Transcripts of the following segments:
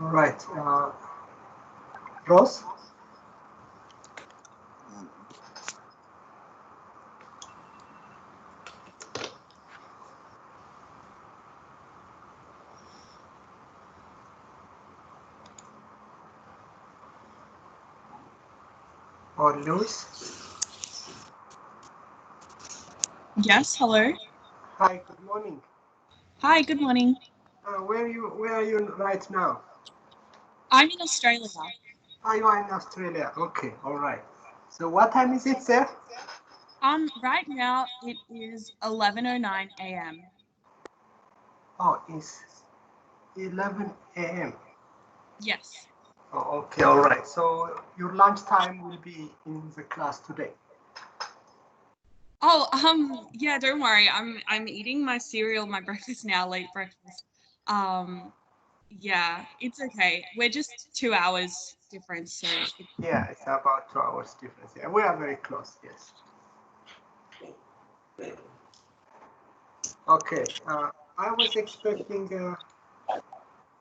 All right, Rose. Or Louis. Yes, hello. Hi, good morning. Hi, good morning. Where are you right now? I'm in Australia. Oh, you are in Australia. Okay, all right. So what time is it there? Right now it is 11:09 a.m. Oh, it's 11 a.m. Yes. Oh, okay, all right. So your lunch time will be in the class today. Oh, yeah, don't worry. I'm eating my cereal, my breakfast now, late breakfast. Yeah, it's okay. We're just 2 hours difference, so Yeah, it's about 2 hours difference. Yeah, we are very close. Yes. Okay. I was expecting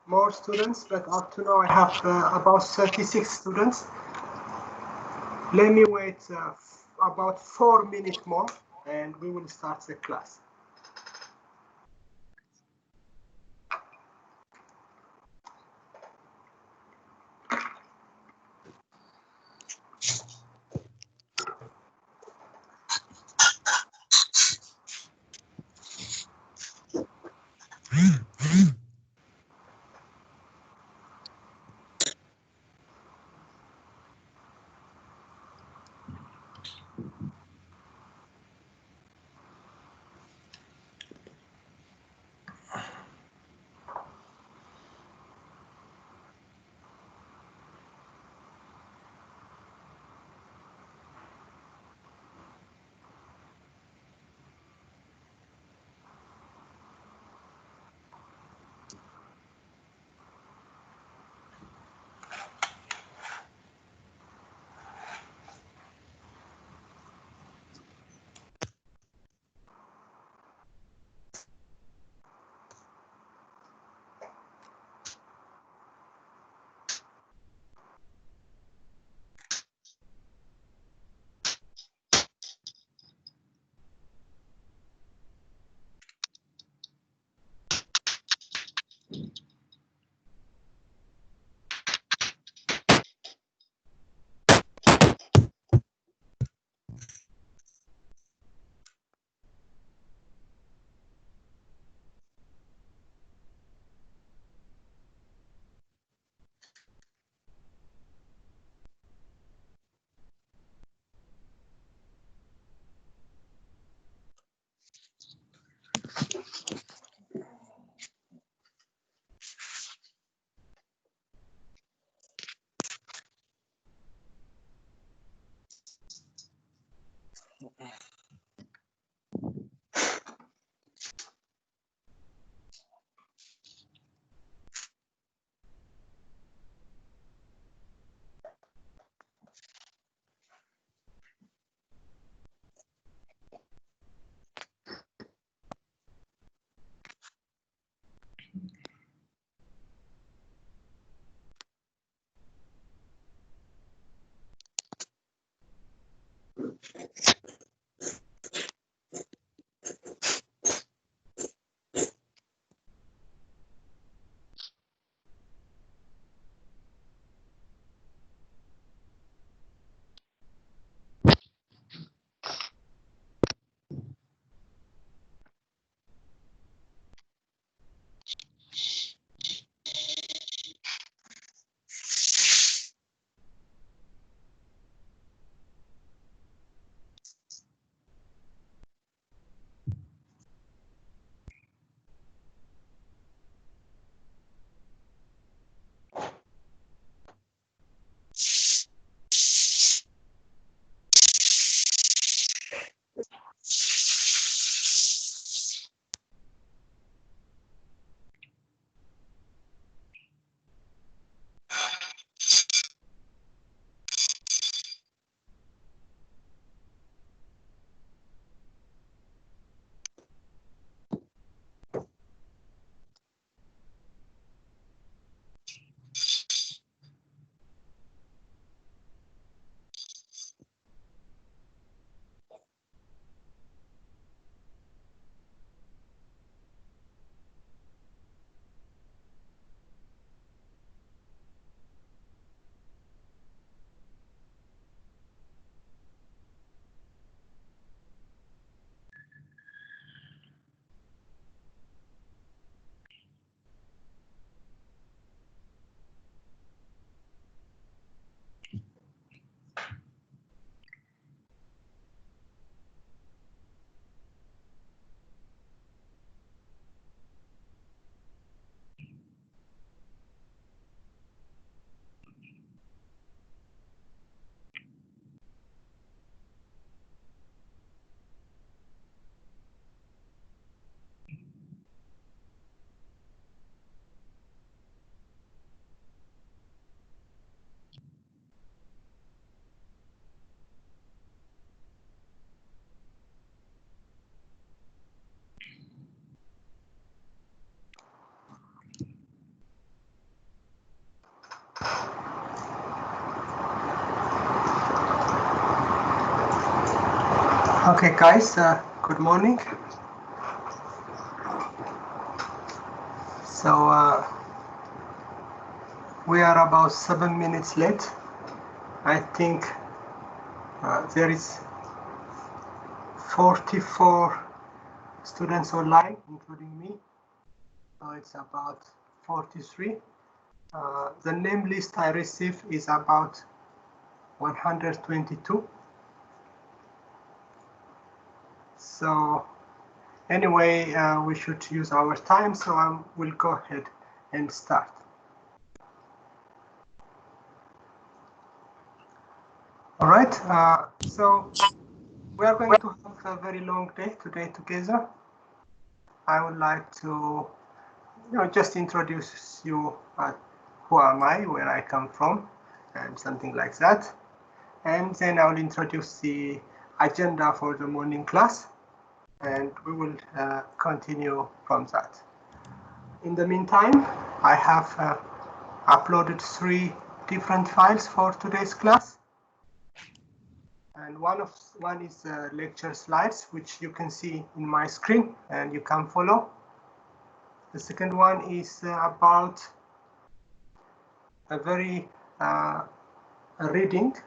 more students, but up to now I have about 36 students. Let me wait about 4 minutes more and we will start the class. Okay, guys, good morning. So we are about 7 minutes late. I think there is 44 students online, including me. So it's about 43. The name list I received is about 122. So anyway, we should use our time, so I will go ahead and start. All right, so we are going to have a very long day today together. I would like to just introduce you who am I, where I come from, and something like that. And then I will introduce the agenda for the morning class, and we will continue from that. In the meantime, I have uploaded 3 different files for today's class. And one is lecture slides, which you can see in my screen and you can follow. The second one is about a very reading.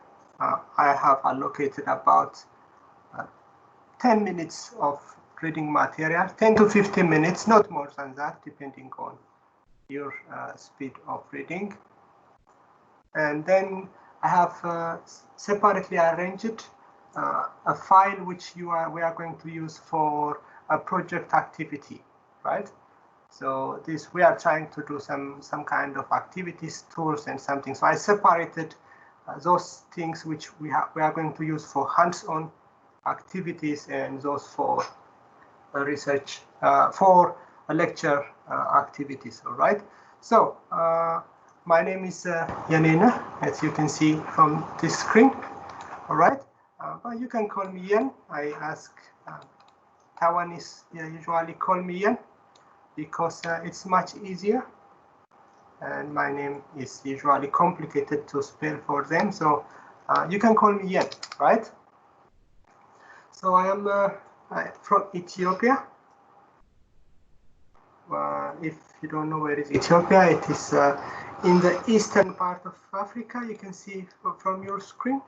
I have allocated about 10 minutes of reading material, 10 to 15 minutes, not more than that, depending on your speed of reading. And then I have separately arranged a file which we are going to use for a project activity, right? So we are trying to do some kind of activities, tools, and something. So I separated those things which we are going to use for hands-on activities and those for research, for lecture activities. All right. So my name is Yanina, as you can see from this screen. All right. But you can call me Yan. I ask Taiwanese usually call me Yan because it's much easier. And my name is usually complicated to spell for them. So you can call me Yan, right? So I am from Ethiopia. If you don't know where is Ethiopia, it is in the eastern part of Africa. You can see from your screen.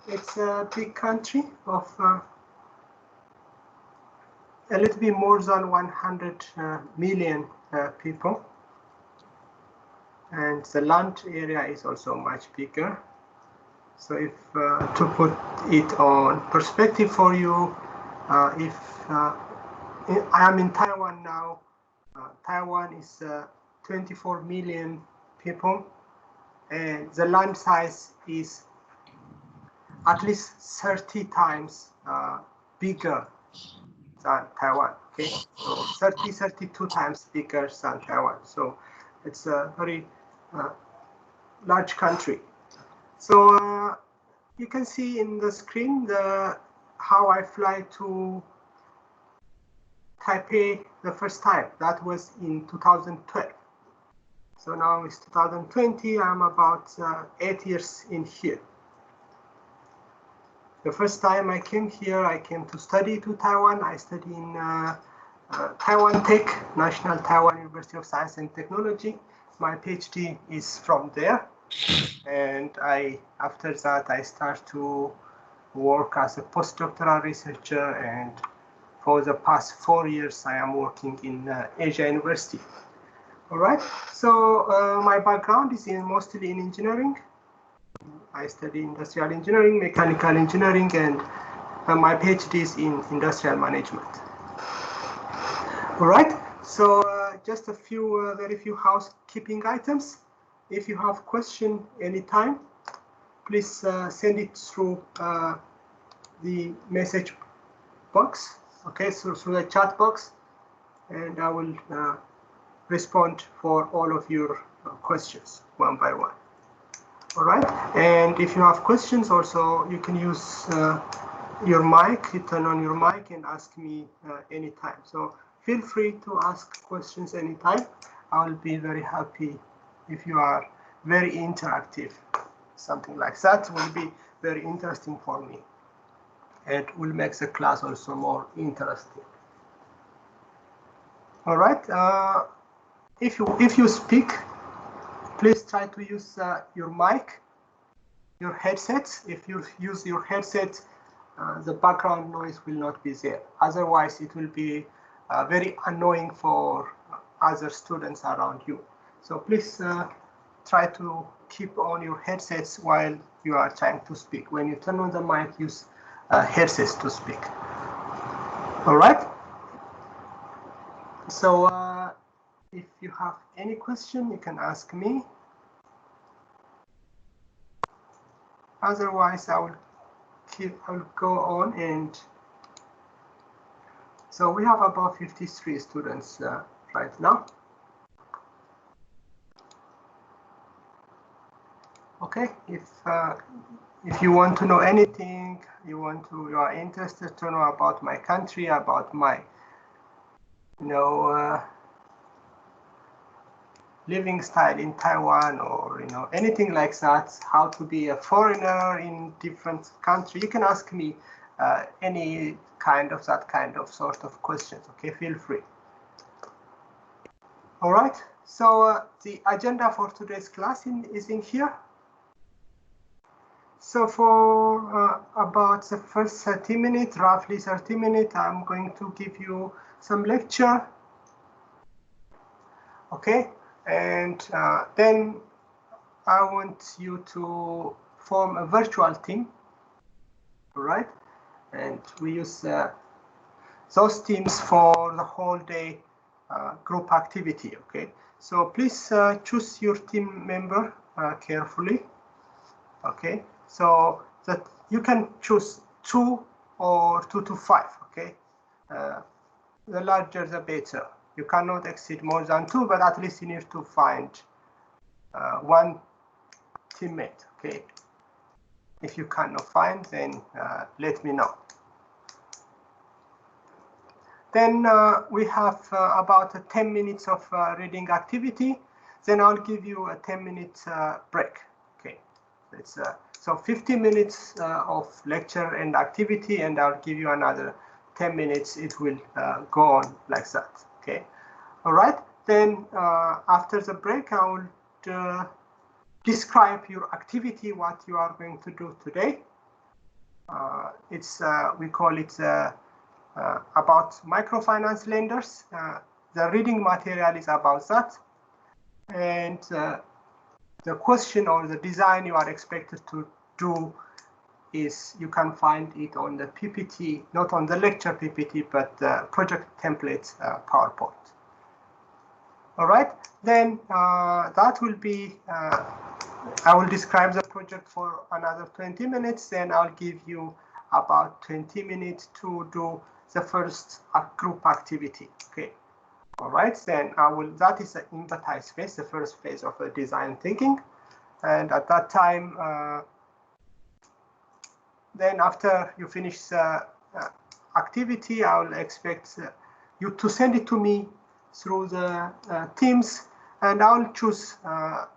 It's a big country of a little bit more than 100 million people. And the land area is also much bigger. So if to put it on perspective for you, if I am in Taiwan now, Taiwan is 24 million people, and the land size is at least 30 times bigger than Taiwan. Okay, so 32 times bigger than Taiwan. So it's a very large country. So you can see in the screen how I fly to Taipei the first time. That was in 2012. So now it's 2020. I'm about 8 years in here. The first time I came here, I came to study to Taiwan. I studied in Taiwan Tech, National Taiwan University of Science and Technology. My PhD is from there. And after that, I start to work as a postdoctoral researcher. And for the past 4 years, I am working in Asia University. All right. So my background is mostly in engineering. I study industrial engineering, mechanical engineering, and my PhD is in industrial management. All right. So just a few, very few housekeeping items. If you have question anytime, please send it through the message box. Okay, so through the chat box, and I will respond for all of your questions one by one. All right, and if you have questions also, you can use your mic, you turn on your mic and ask me anytime. So feel free to ask questions anytime. I will be very happy if you are very interactive. Something like that will be very interesting for me. It will make the class also more interesting. All right, if you speak, please try to use your mic, your headsets. If you use your headset, the background noise will not be there. Otherwise, it will be very annoying for other students around you. So please try to keep on your headsets while you are trying to speak. When you turn on the mic, use headsets to speak. All right. So if you have any question, you can ask me. Otherwise, I will go on. And so we have about 53 students right now. Okay, if you want to know anything, you are interested to know about my country, about my living style in Taiwan, or anything like that, how to be a foreigner in different country, you can ask me any kind of sort of questions. Okay, feel free. All right, so the agenda for today's class is in here. So for about the first 30 minutes, roughly 30 minutes, I'm going to give you some lecture. Okay, and then I want you to form a virtual team. All right, and we use those teams for the whole day group activity. Okay, so please choose your team member carefully. Okay, so that you can choose 2 or 2 to 5, okay? The larger the better. You cannot exceed more than 2, but at least you need to find one teammate, okay? If you cannot find, then let me know. Then we have about 10 minutes of reading activity. Then I'll give you a 10-minute break. Okay, it's so 50 minutes of lecture and activity, and I'll give you another 10 minutes. It will go on like that. Okay, all right. Then after the break, I will describe your activity, what you are going to do today. We call it about microfinance lenders. The reading material is about that. And the question or the design you are expected to do is, you can find it on the PPT, not on the lecture PPT, but the project template PowerPoint. All right, then that will be, I will describe the project for another 20 minutes, then I'll give you about 20 minutes to do the first group activity, okay? All right, then that is the empathize phase, the first phase of the design thinking. And at that time, then after you finish the activity, I will expect you to send it to me through the Teams, and I'll choose, a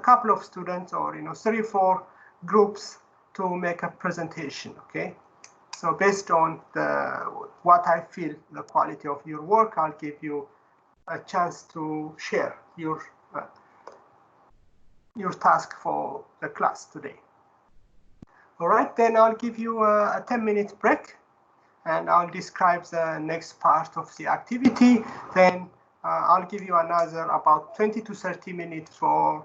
couple of students, or 3 or 4 groups to make a presentation. Okay, so based on what I feel the quality of your work, I'll give you a chance to share your task for the class today. All right, then I'll give you a 10-minute break, and I'll describe the next part of the activity. Then I'll give you another about 20 to 30 minutes for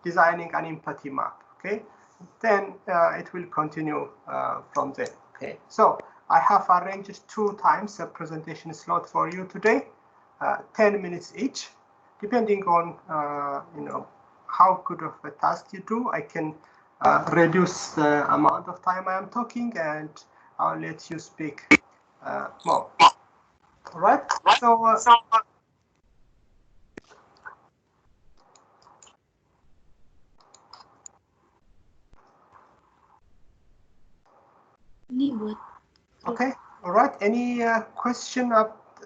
designing an empathy map. Okay, then it will continue from there. Okay, so I have arranged 2 times a presentation slot for you today, 10 minutes each. Depending on how good of a task you do, I can reduce the amount of time I am talking, and I'll let you speak more. All right, so okay, all right. Any question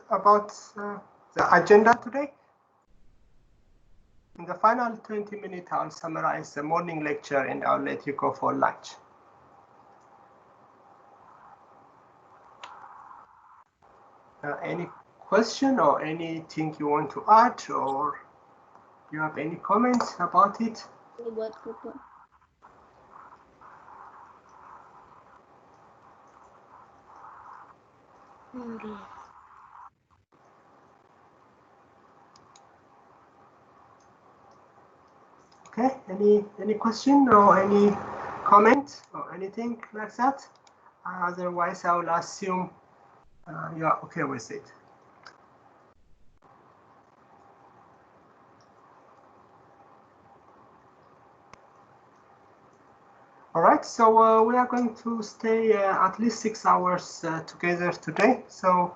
about the agenda today? In the final 20 minutes, I'll summarize the morning lecture, and I'll let you go for lunch. Any question or anything you want to add, or you have any comments about it? Okay, any question or any comment or anything like that? Otherwise, I will assume you are okay with it. All right, so we are going to stay at least 6 hours together today. So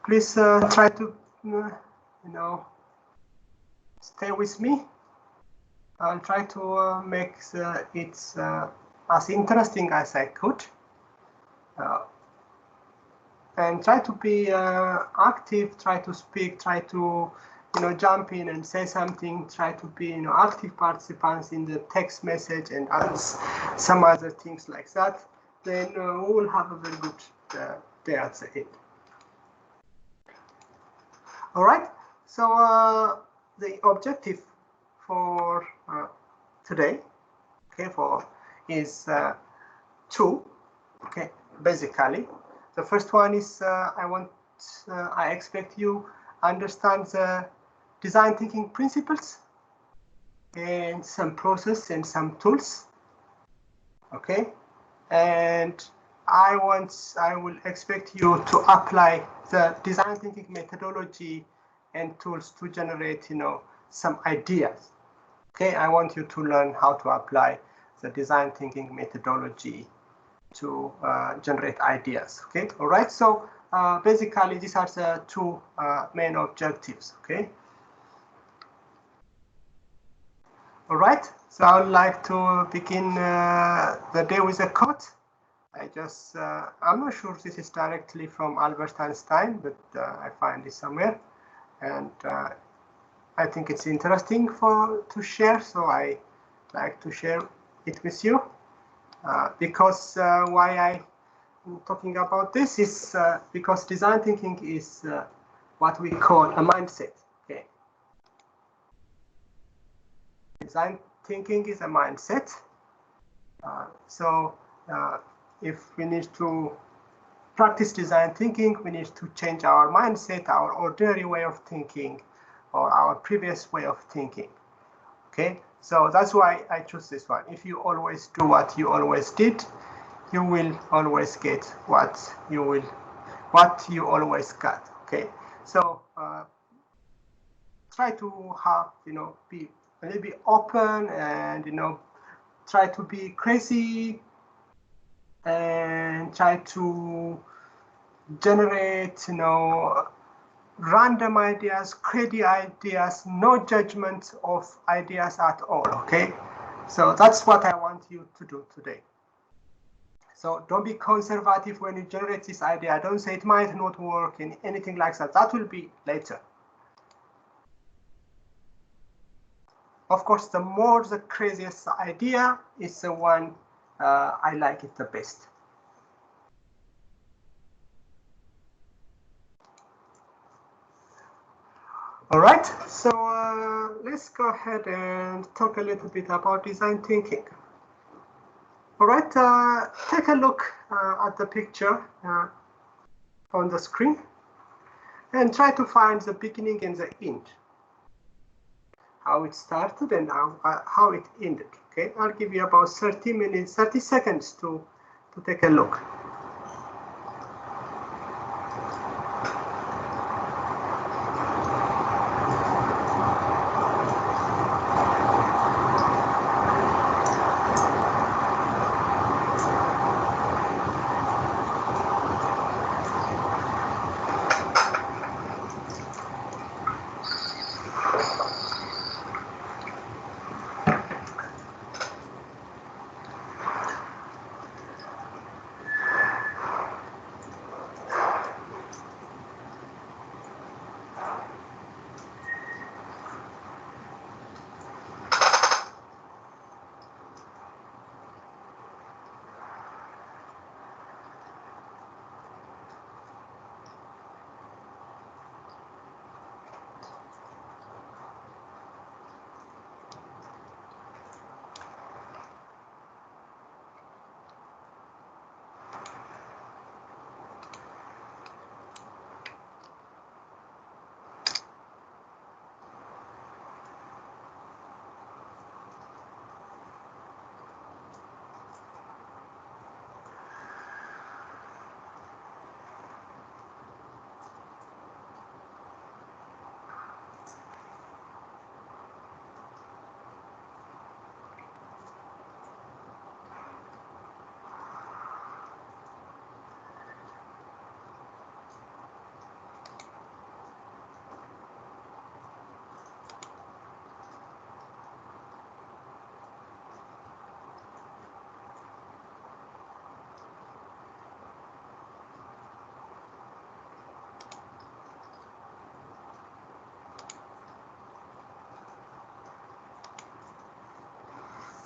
please try to, stay with me. I'll try to make it as interesting as I could. And try to be active, try to speak, try to jump in and say something, try to be active participants in the text message and some other things like that. Then we will have a very good day at the end. All right, so the objective for today, okay, is 2, okay, basically. The first one is I expect you understand the design thinking principles and some process and some tools. Okay, and I will expect you to apply the design thinking methodology and tools to generate some ideas. Okay, I want you to learn how to apply the design thinking methodology to generate ideas. Okay, all right. So basically, these are the two main objectives. Okay. All right. So I would like to begin the day with a quote. I'm not sure this is directly from Albert Einstein, but I find it somewhere, and I think it's interesting to share. So I like to share it with you because why I'm talking about this is because design thinking is what we call a mindset. Okay, design thinking is a mindset. So if we need to practice design thinking, we need to change our mindset, our ordinary way of thinking, or our previous way of thinking. Okay, so that's why I choose this one. If you always do what you always did, you will always get what you always got. Okay, so try to have, be a little bit open, and try to be crazy, and try to generate random ideas, crazy ideas, no judgment of ideas at all. Okay, so that's what I want you to do today. So don't be conservative when you generate this idea. Don't say it might not work and anything like that. That will be later. Of course, the craziest idea is the one I like it the best. All right, so let's go ahead and talk a little bit about design thinking. All right, take a look at the picture on the screen and try to find the beginning and the end. How it started and how it ended. Okay, I'll give you about 30 seconds to take a look.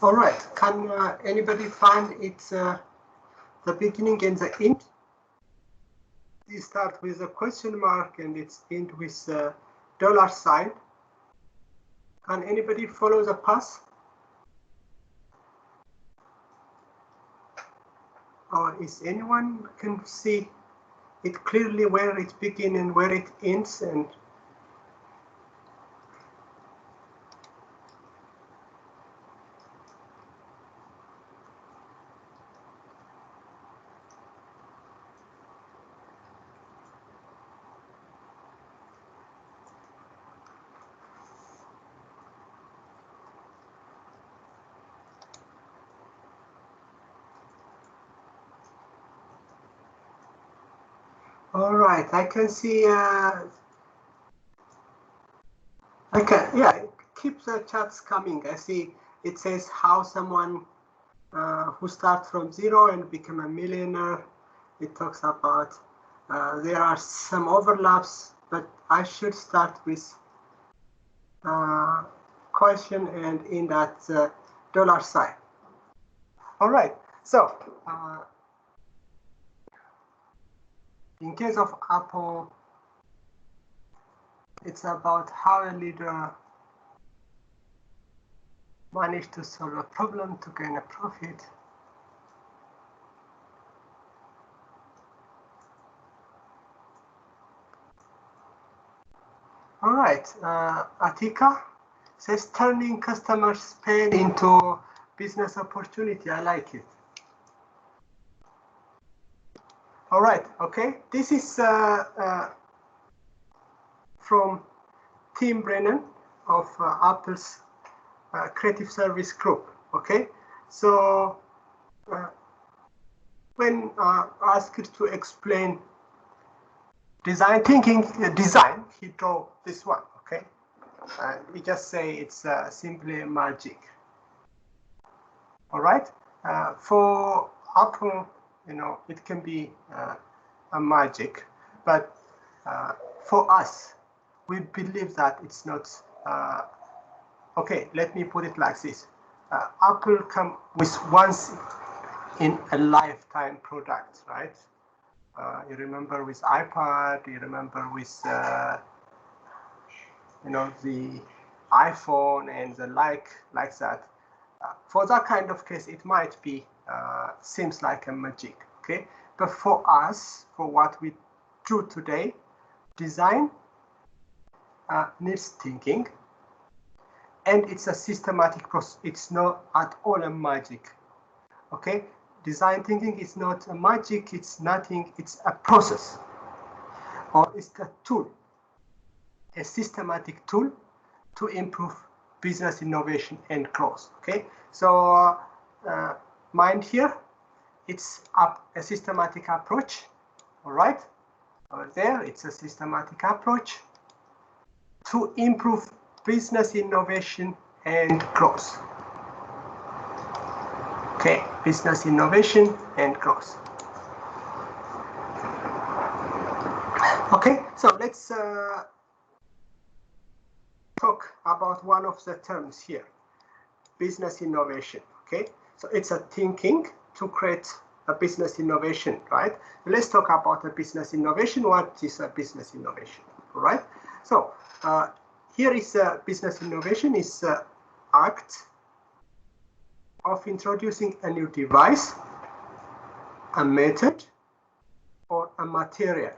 All right, can anybody find it's the beginning and the end? You start with a question mark and it's end with a dollar sign. Can anybody follow the path? Or is anyone can see it clearly where it begins and where it ends? And All right, I can see. Keep the chats coming. I see it says how someone who starts from zero and become a millionaire. It talks about there are some overlaps, but I should start with question and in that dollar sign. All right, so in case of Apple, it's about how a leader managed to solve a problem to gain a profit. All right, Atika says turning customers' pain into business opportunity. I like it. All right, okay. This is from Tim Brennan of Apple's Creative Service Group. Okay, so when asked to explain design thinking, he drew this one. Okay, we just say it's simply magic. All right, for Apple, you know, it can be a magic, but for us, we believe that it's not. Okay, let me put it like this: Apple come with once in a lifetime product, right? You remember with iPad, you remember with you know, the iPhone and the like that. For that kind of case, it might be seems like a magic, okay? But for us, for what we do today, design needs thinking, and it's a systematic process. It's not at all a magic, okay? Design thinking is not a magic, it's nothing, it's a process, or it's a tool, a systematic tool to improve business innovation and growth, okay? So mind here, it's a systematic approach, all right? Over there, it's a systematic approach to improve business innovation and growth. Okay, business innovation and growth. Okay, so let's talk about one of the terms here, business innovation. Okay, so it's a thinking to create a business innovation, right? Let's talk about a business innovation. What is a business innovation? All right, so here is a business innovation is act of introducing a new device, a method, or a material,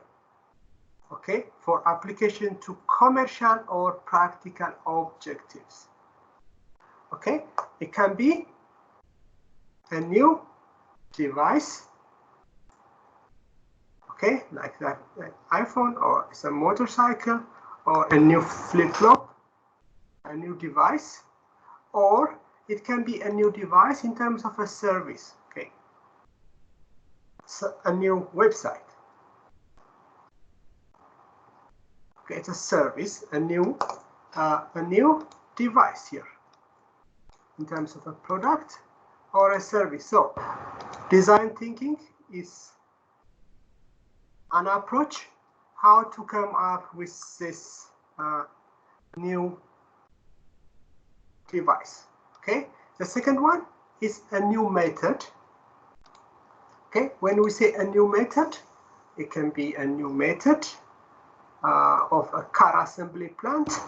okay, for application to commercial or practical objectives. Okay, it can be a new device, okay, like that iPhone, or it's a motorcycle, or a new flip-flop, a new device, or it can be a new device in terms of a service, okay? So a new website. Okay, it's a service, a new device here in terms of a product or a service. So design thinking is an approach how to come up with this new device. Okay, the second one is a new method. Okay, when we say a new method, it can be a new method of a car assembly plant.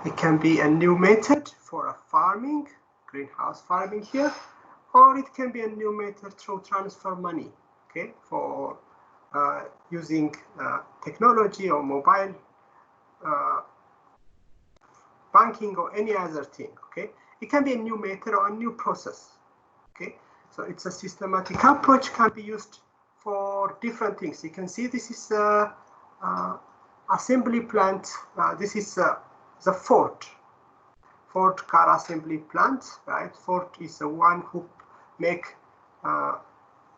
It can be a new method for a farming, greenhouse farming here, or it can be a new method to transfer money, okay, for using technology or mobile banking or any other thing, okay? It can be a new method or a new process, okay? So it's a systematic approach, can be used for different things. You can see this is a assembly plant. This is the Ford car assembly plant, right? Ford is the one who make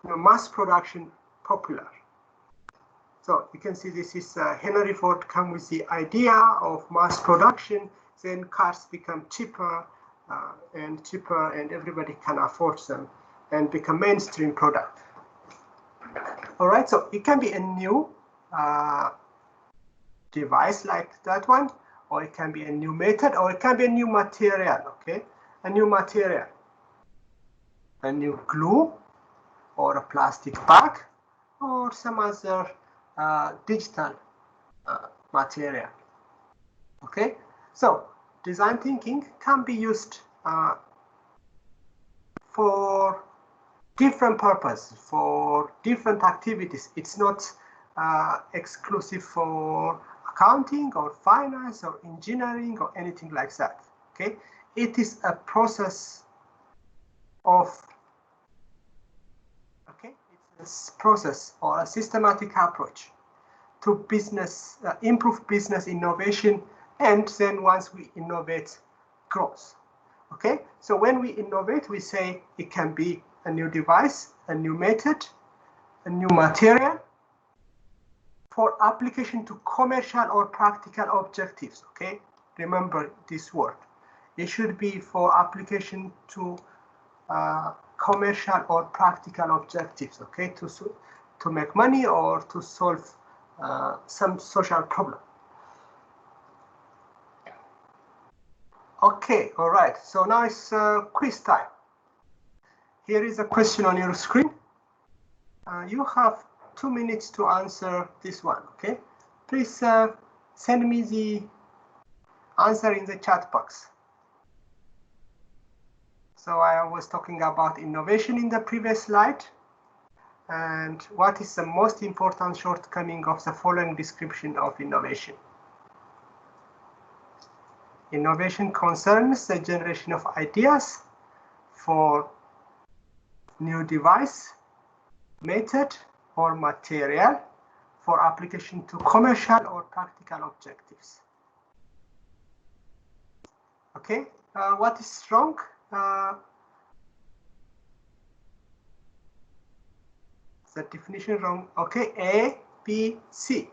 mass production popular. So you can see this is Henry Ford come with the idea of mass production, then cars become cheaper and cheaper, and everybody can afford them and become mainstream product. All right, so it can be a new device like that one, or it can be a new method, or it can be a new material, okay? A new material, a new glue, or a plastic bag, or some other digital material, okay? So design thinking can be used for different purposes, for different activities. It's not exclusive for accounting or finance or engineering or anything like that, okay? It is a process of, okay, it's a process or a systematic approach to business, improve business innovation, and then once we innovate, growth, okay? So when we innovate, we say it can be a new device, a new method, a new material for application to commercial or practical objectives, okay? Remember this word. It should be for application to commercial or practical objectives, okay? To make money or to solve some social problem. Okay, all right. So now it's quiz time. Here is a question on your screen. You have 2 minutes to answer this one, okay? Please send me the answer in the chat box. So I was talking about innovation in the previous slide. And what is the most important shortcoming of the following description of innovation? Innovation concerns the generation of ideas for new device, method, or material for application to commercial or practical objectives. Okay, what is wrong? The definition wrong. Okay, A, B, C.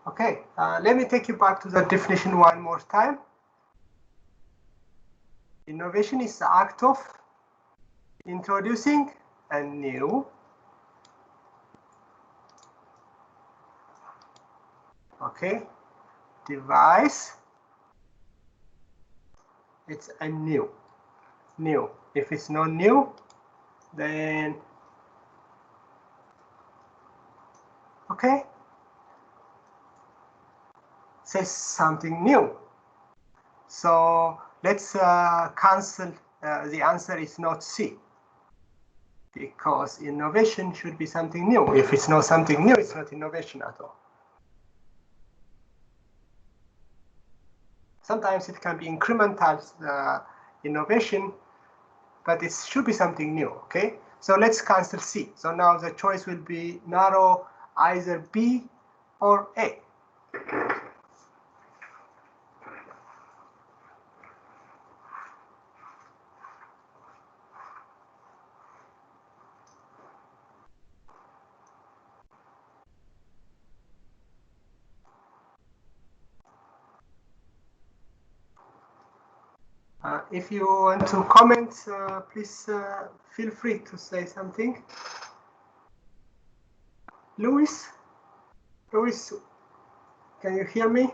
Okay, let me take you back to the definition one more time. Innovation is the act of introducing a new, okay, device. It's a new. If it's not new, then okay, says something new. So let's cancel. The answer is not C, because innovation should be something new. If it's not something new, it's not innovation at all. Sometimes it can be incremental innovation, but it should be something new, okay? So let's cancel C. So now the choice will be narrow, either B or A. If you want to comment, please feel free to say something. Luis, can you hear me?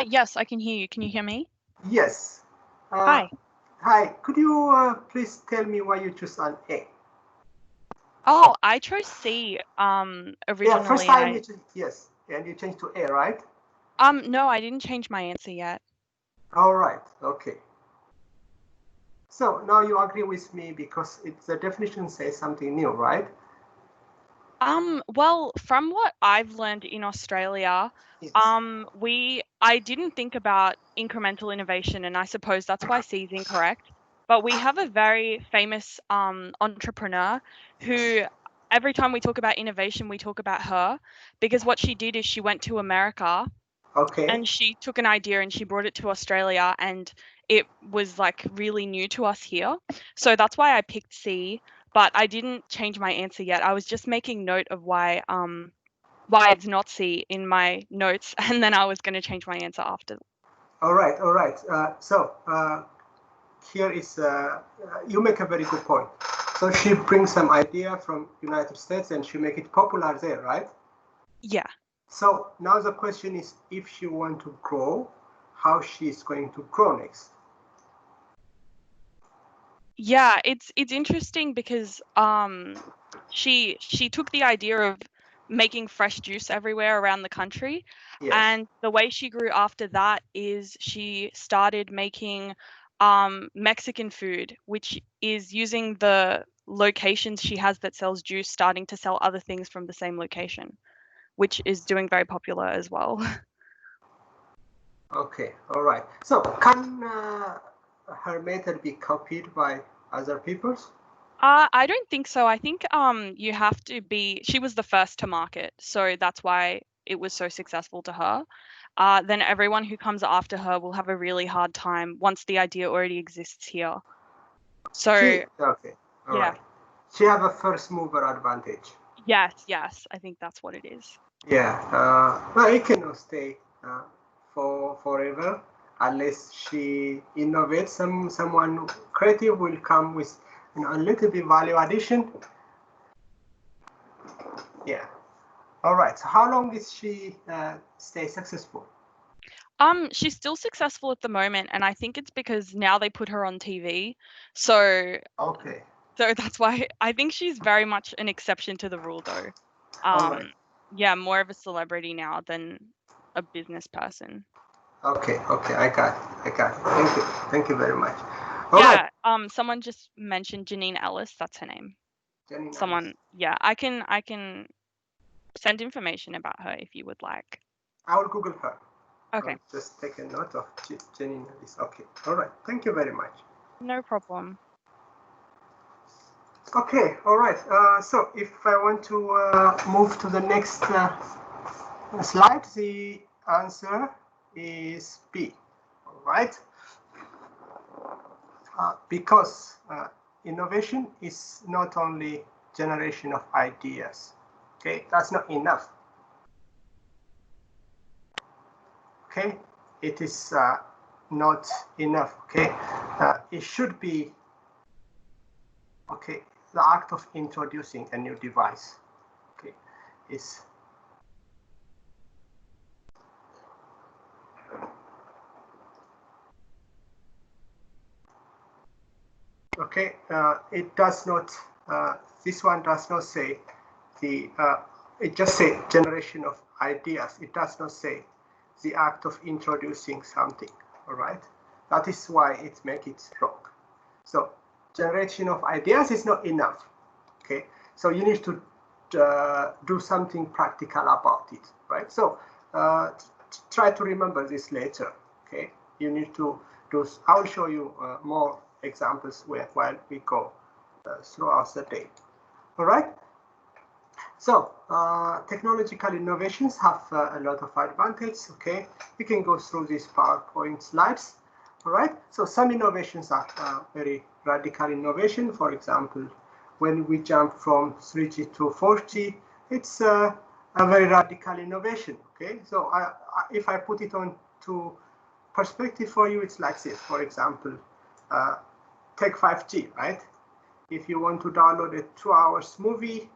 Yes, I can hear you. Can you hear me? Yes. Hi. Hi. Could you please tell me why you chose an A? Oh, I chose C Yeah, first originally, and time you yes, and you changed to A, right? no, I didn't change my answer yet. All right. Okay. So now you agree with me because the definition says something new, right? Well, from what I've learned in Australia, Yes. I didn't think about incremental innovation, and I suppose that's why C is incorrect. But we have a very famous entrepreneur who every time we talk about innovation, we talk about her because what she did is she went to America Okay. and she took an idea and she brought it to Australia and it was like really new to us here. So that's why I picked C, but I didn't change my answer yet. I was just making note of why it's not C in my notes and then I was going to change my answer after. All right. All right. Here is you make a very good point. So she brings some idea from United States and she make it popular there, right? Yeah. So now the question is, if she want to grow, how she's going to grow next? Yeah, it's interesting because she took the idea of making fresh juice everywhere around the country, Yes. and the way she grew after that is she started making Mexican food, which is using the locations she has that sells juice starting to sell other things from the same location, which is doing very popular as well. Okay, all right. So can her method be copied by other people's? I don't think so. I think you have to be she was the first to market, so that's why it was so successful to her. Then everyone who comes after her will have a really hard time once the idea already exists here. So Okay, all yeah. right. She have a first mover advantage. Yes, I think that's what it is. Yeah, well, it cannot stay for forever unless she innovates. Someone creative will come with a little bit value addition. Yeah. All right. So how long is she stay successful? She's still successful at the moment, and I think it's because now they put her on TV. So Okay. that's why I think she's very much an exception to the rule, though. All right. Yeah, more of a celebrity now than a business person. Okay. Okay. I got it. I got it. Thank you. Thank you very much. All right. Yeah, someone just mentioned Janine Ellis, that's her name. Jenny Nice. Someone, yeah, I can send information about her if you would like. I will Google her. Okay, I'll just take a note of Jenny Nice. Okay. All right. Thank you very much. no problem. Okay, all right. So if I want to move to the next slide, the answer is B. All right. Because innovation is not only generation of ideas. Okay, that's not enough. Okay, it is not enough. Okay, it should be okay. The act of introducing a new device. Okay, is okay. It does not. This one does not say the. It just say generation of ideas. It does not say the act of introducing something. All right. That is why it makes it wrong. So generation of ideas is not enough. Okay. So you need to do something practical about it. Right. So try to remember this later. Okay. You need to do. I will show you more examples while we go throughout the day. All right. So technological innovations have a lot of advantages. Okay, we can go through these PowerPoint slides. All right. So some innovations are very radical innovation. For example, when we jump from 3G to 4G, it's a very radical innovation. Okay. So if I put it on to perspective for you, it's like this. For example, take 5G, right? If you want to download a 2 hours movie,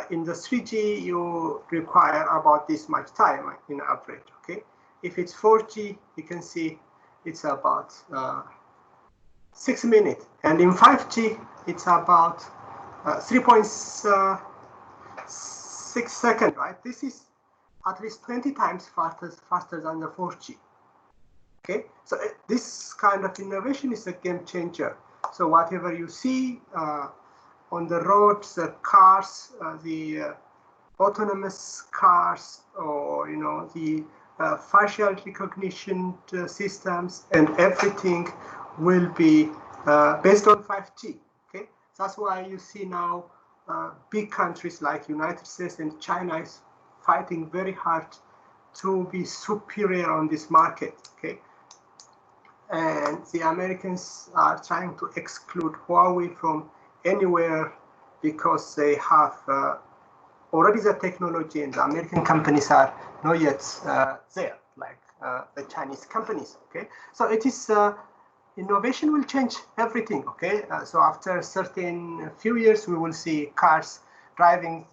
in the 3G, you require about this much time in average, okay? If it's 4G, you can see it's about 6 minutes. And in 5G, it's about 3.6 seconds, right? This is at least 20 times faster than the 4G. Okay, so this kind of innovation is a game changer. So whatever you see on the roads, the cars, the autonomous cars, or the facial recognition systems and everything will be based on 5G. Okay, so that's why you see now big countries like United States and China is fighting very hard to be superior on this market. Okay, and the Americans are trying to exclude Huawei from anywhere because they have already the technology, and the American companies are not yet there, like the Chinese companies. Okay, so it is innovation will change everything. Okay, so after a certain few years, we will see cars driving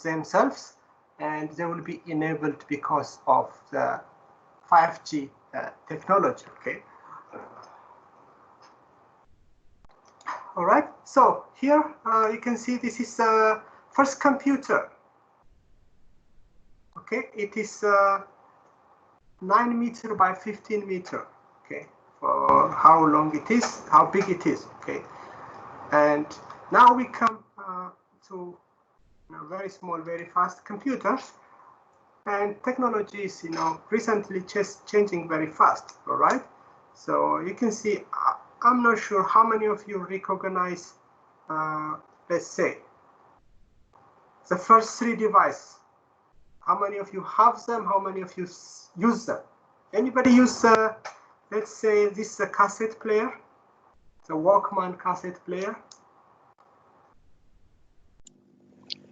themselves, and they will be enabled because of the 5G technology. Okay. All right. So here you can see this is first computer. Okay, it is 9 meter by 15 meter. Okay, for how long it is, how big it is. Okay, and now we come to very small, very fast computers, and technology is recently just changing very fast. All right, so you can see. I'm not sure how many of you recognize, let's say, the first 3 devices. How many of you have them? How many of you use them? Anybody use, let's say, this is a cassette player, the Walkman cassette player?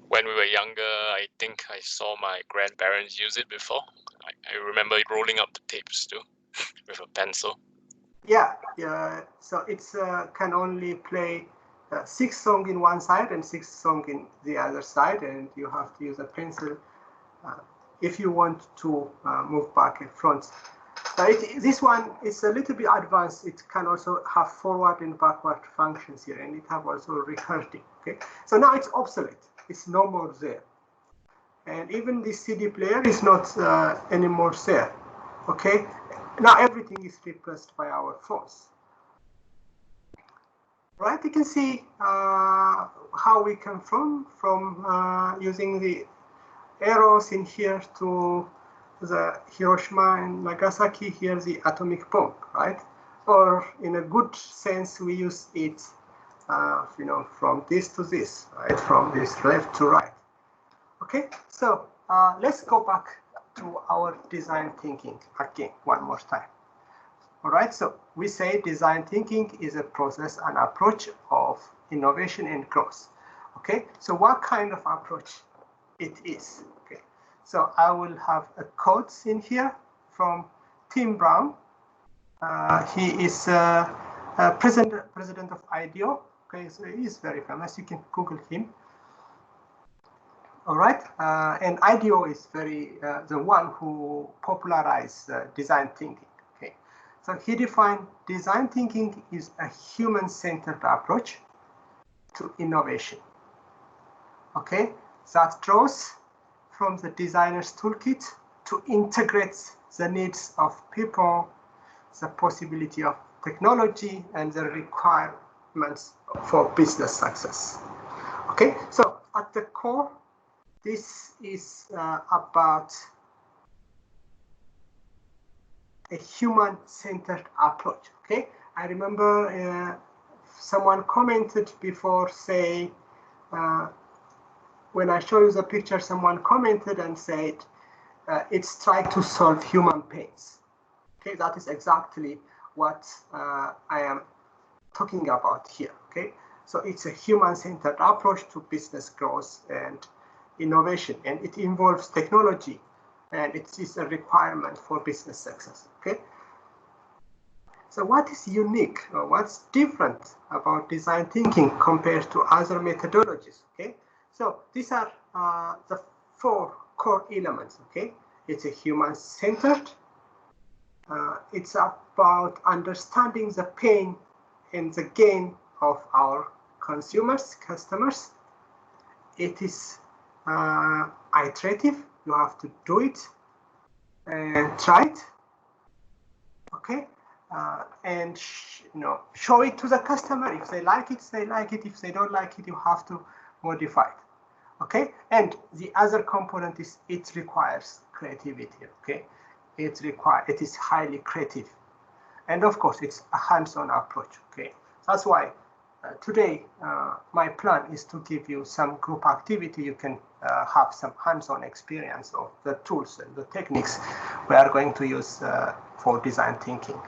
When we were younger, I think I saw my grandparents use it before. I remember rolling up the tapes too with a pencil. Yeah. So it's can only play 6 songs in one side and 6 songs in the other side, and you have to use a pencil if you want to move back and front. This one is a little bit advanced. It can also have forward and backward functions here, and it have also recording. Okay, so now it's obsolete. It's no more there, and even the CD player is not anymore there. Okay. Now everything is replaced by our phones. Right, you can see how we come from using the arrows in here to the Hiroshima and Nagasaki, here the atomic bomb, right? Or in a good sense, we use it, from this to this, right? From this left to right. Okay, so let's go back to our design thinking again one more time. All right, so we say design thinking is a process and approach of innovation and growth. Okay, so what kind of approach it is? Okay, so I will have a quote in here from Tim Brown. He is president of IDEO. Okay, so he is very famous. You can Google him. All right, and IDEO is the one who popularized design thinking. Okay, so he defined design thinking is a human-centered approach to innovation. Okay, that draws from the designer's toolkit to integrate the needs of people, the possibility of technology, and the requirements for business success. Okay, so at the core, this is about a human-centered approach. Okay, I remember someone commented before, say, when I show you the picture, someone commented and said, it's trying to solve human pains. Okay, that is exactly what I am talking about here. Okay, so it's a human-centered approach to business growth and innovation, and it involves technology, and it is a requirement for business success. Okay, so what is unique or what's different about design thinking compared to other methodologies? Okay, so these are the 4 core elements. Okay, it's a human-centered, It's about understanding the pain and the gain of our consumers, customers. It is iterative. You have to do it and try it, okay? And show it to the customer. If they like it, they like it. If they don't like it, you have to modify it, okay? And the other component is it requires creativity, okay? It is highly creative, and of course it's a hands-on approach, okay? That's why today my plan is to give you some group activity. You can have some hands-on experience of the tools and the techniques we are going to use for design thinking.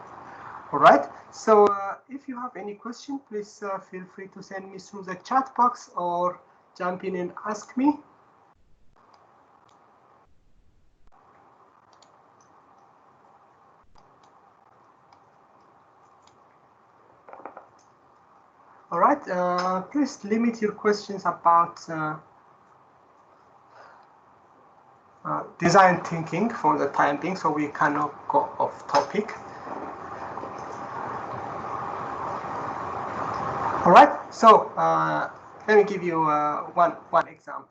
All right, so if you have any question, please feel free to send me through the chat box or jump in and ask me. All right, please limit your questions about design thinking for the time being, so we cannot go off topic. All right, so let me give you one example,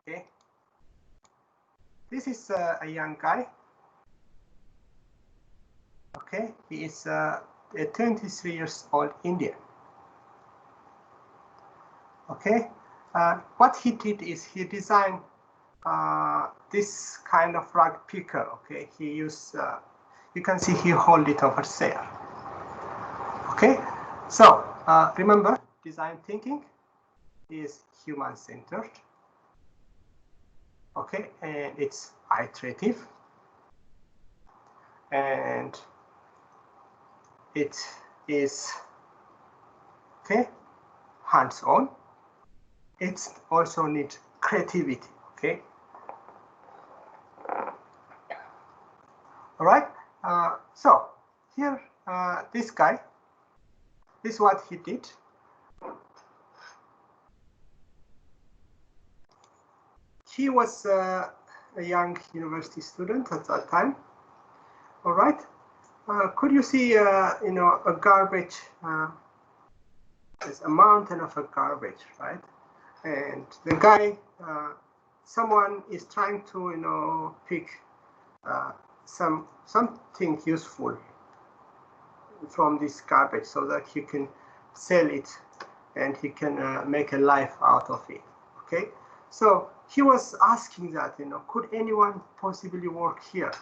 okay? This is a young guy, okay? He is a 23 years old Indian, okay? What he did is he designed this kind of rug picker, okay? He used, you can see he hold it over there, okay? So remember, design thinking is human-centered, okay? And it's iterative, and it is, okay, hands-on. It also needs creativity, okay? All right, so here, this guy, this is what he did. He was a young university student at that time. All right, could you see, a garbage? There's a mountain of a garbage, right? And the guy, someone is trying to, pick something useful from this garbage so that he can sell it and he can make a life out of it, okay? So he was asking that, could anyone possibly work here?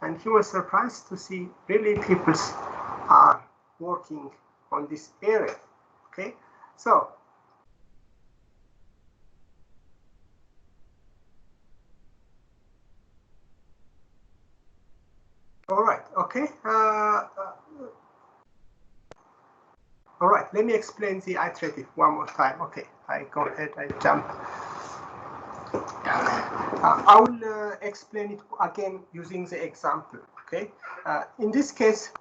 And he was surprised to see really people are working on this area, okay? So all right, okay. All right, let me explain the iterative one more time. Okay, I go ahead, I jump. I will explain it again using the example, okay? In this case,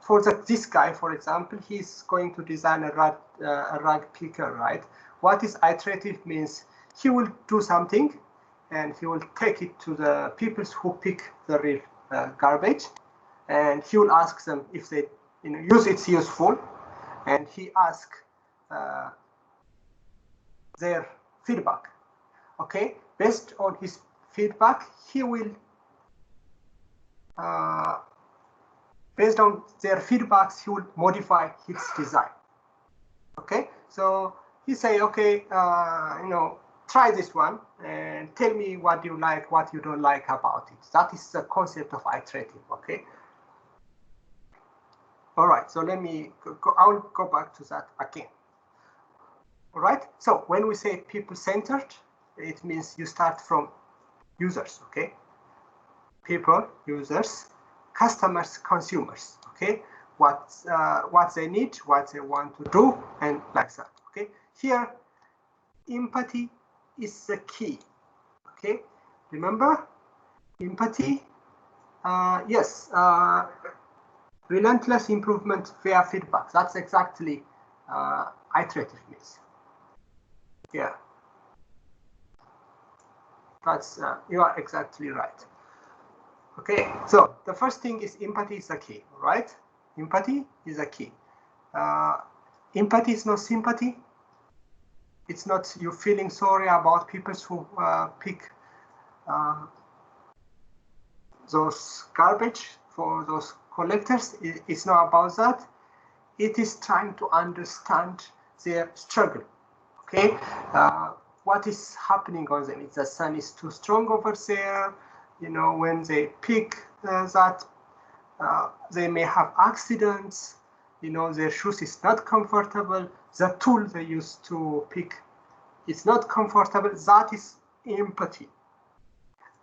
for this guy, for example, he's going to design a rug picker, right? What is iterative means he will do something and he will take it to the people who pick the real garbage, and he will ask them if they use it's useful, and he asks their feedback. Okay, based on his feedback, he will, based on their feedbacks, he will modify his design. Okay, so he say, okay, try this one and tell me what you like, what you don't like about it. That is the concept of iterative, okay? All right, so let me go, I'll go back to that again. All right, so when we say people-centered, it means you start from users, okay? People, users, customers, consumers, okay? What they need, what they want to do, and like that, okay? Here, empathy is the key, okay? Remember, empathy, yes, relentless improvement via feedback. That's exactly iterative means. Yeah. That's you are exactly right. Okay, so the first thing is empathy is a key, right? Empathy is a key. Empathy is not sympathy. It's not you feeling sorry about people who pick those garbage for those collectors. It's not about that. It is trying to understand their struggle. Okay, what is happening on them? If the sun is too strong over there, you know, when they pick that, they may have accidents. You know, their shoes is not comfortable. The tool they use to pick is not comfortable. That is empathy.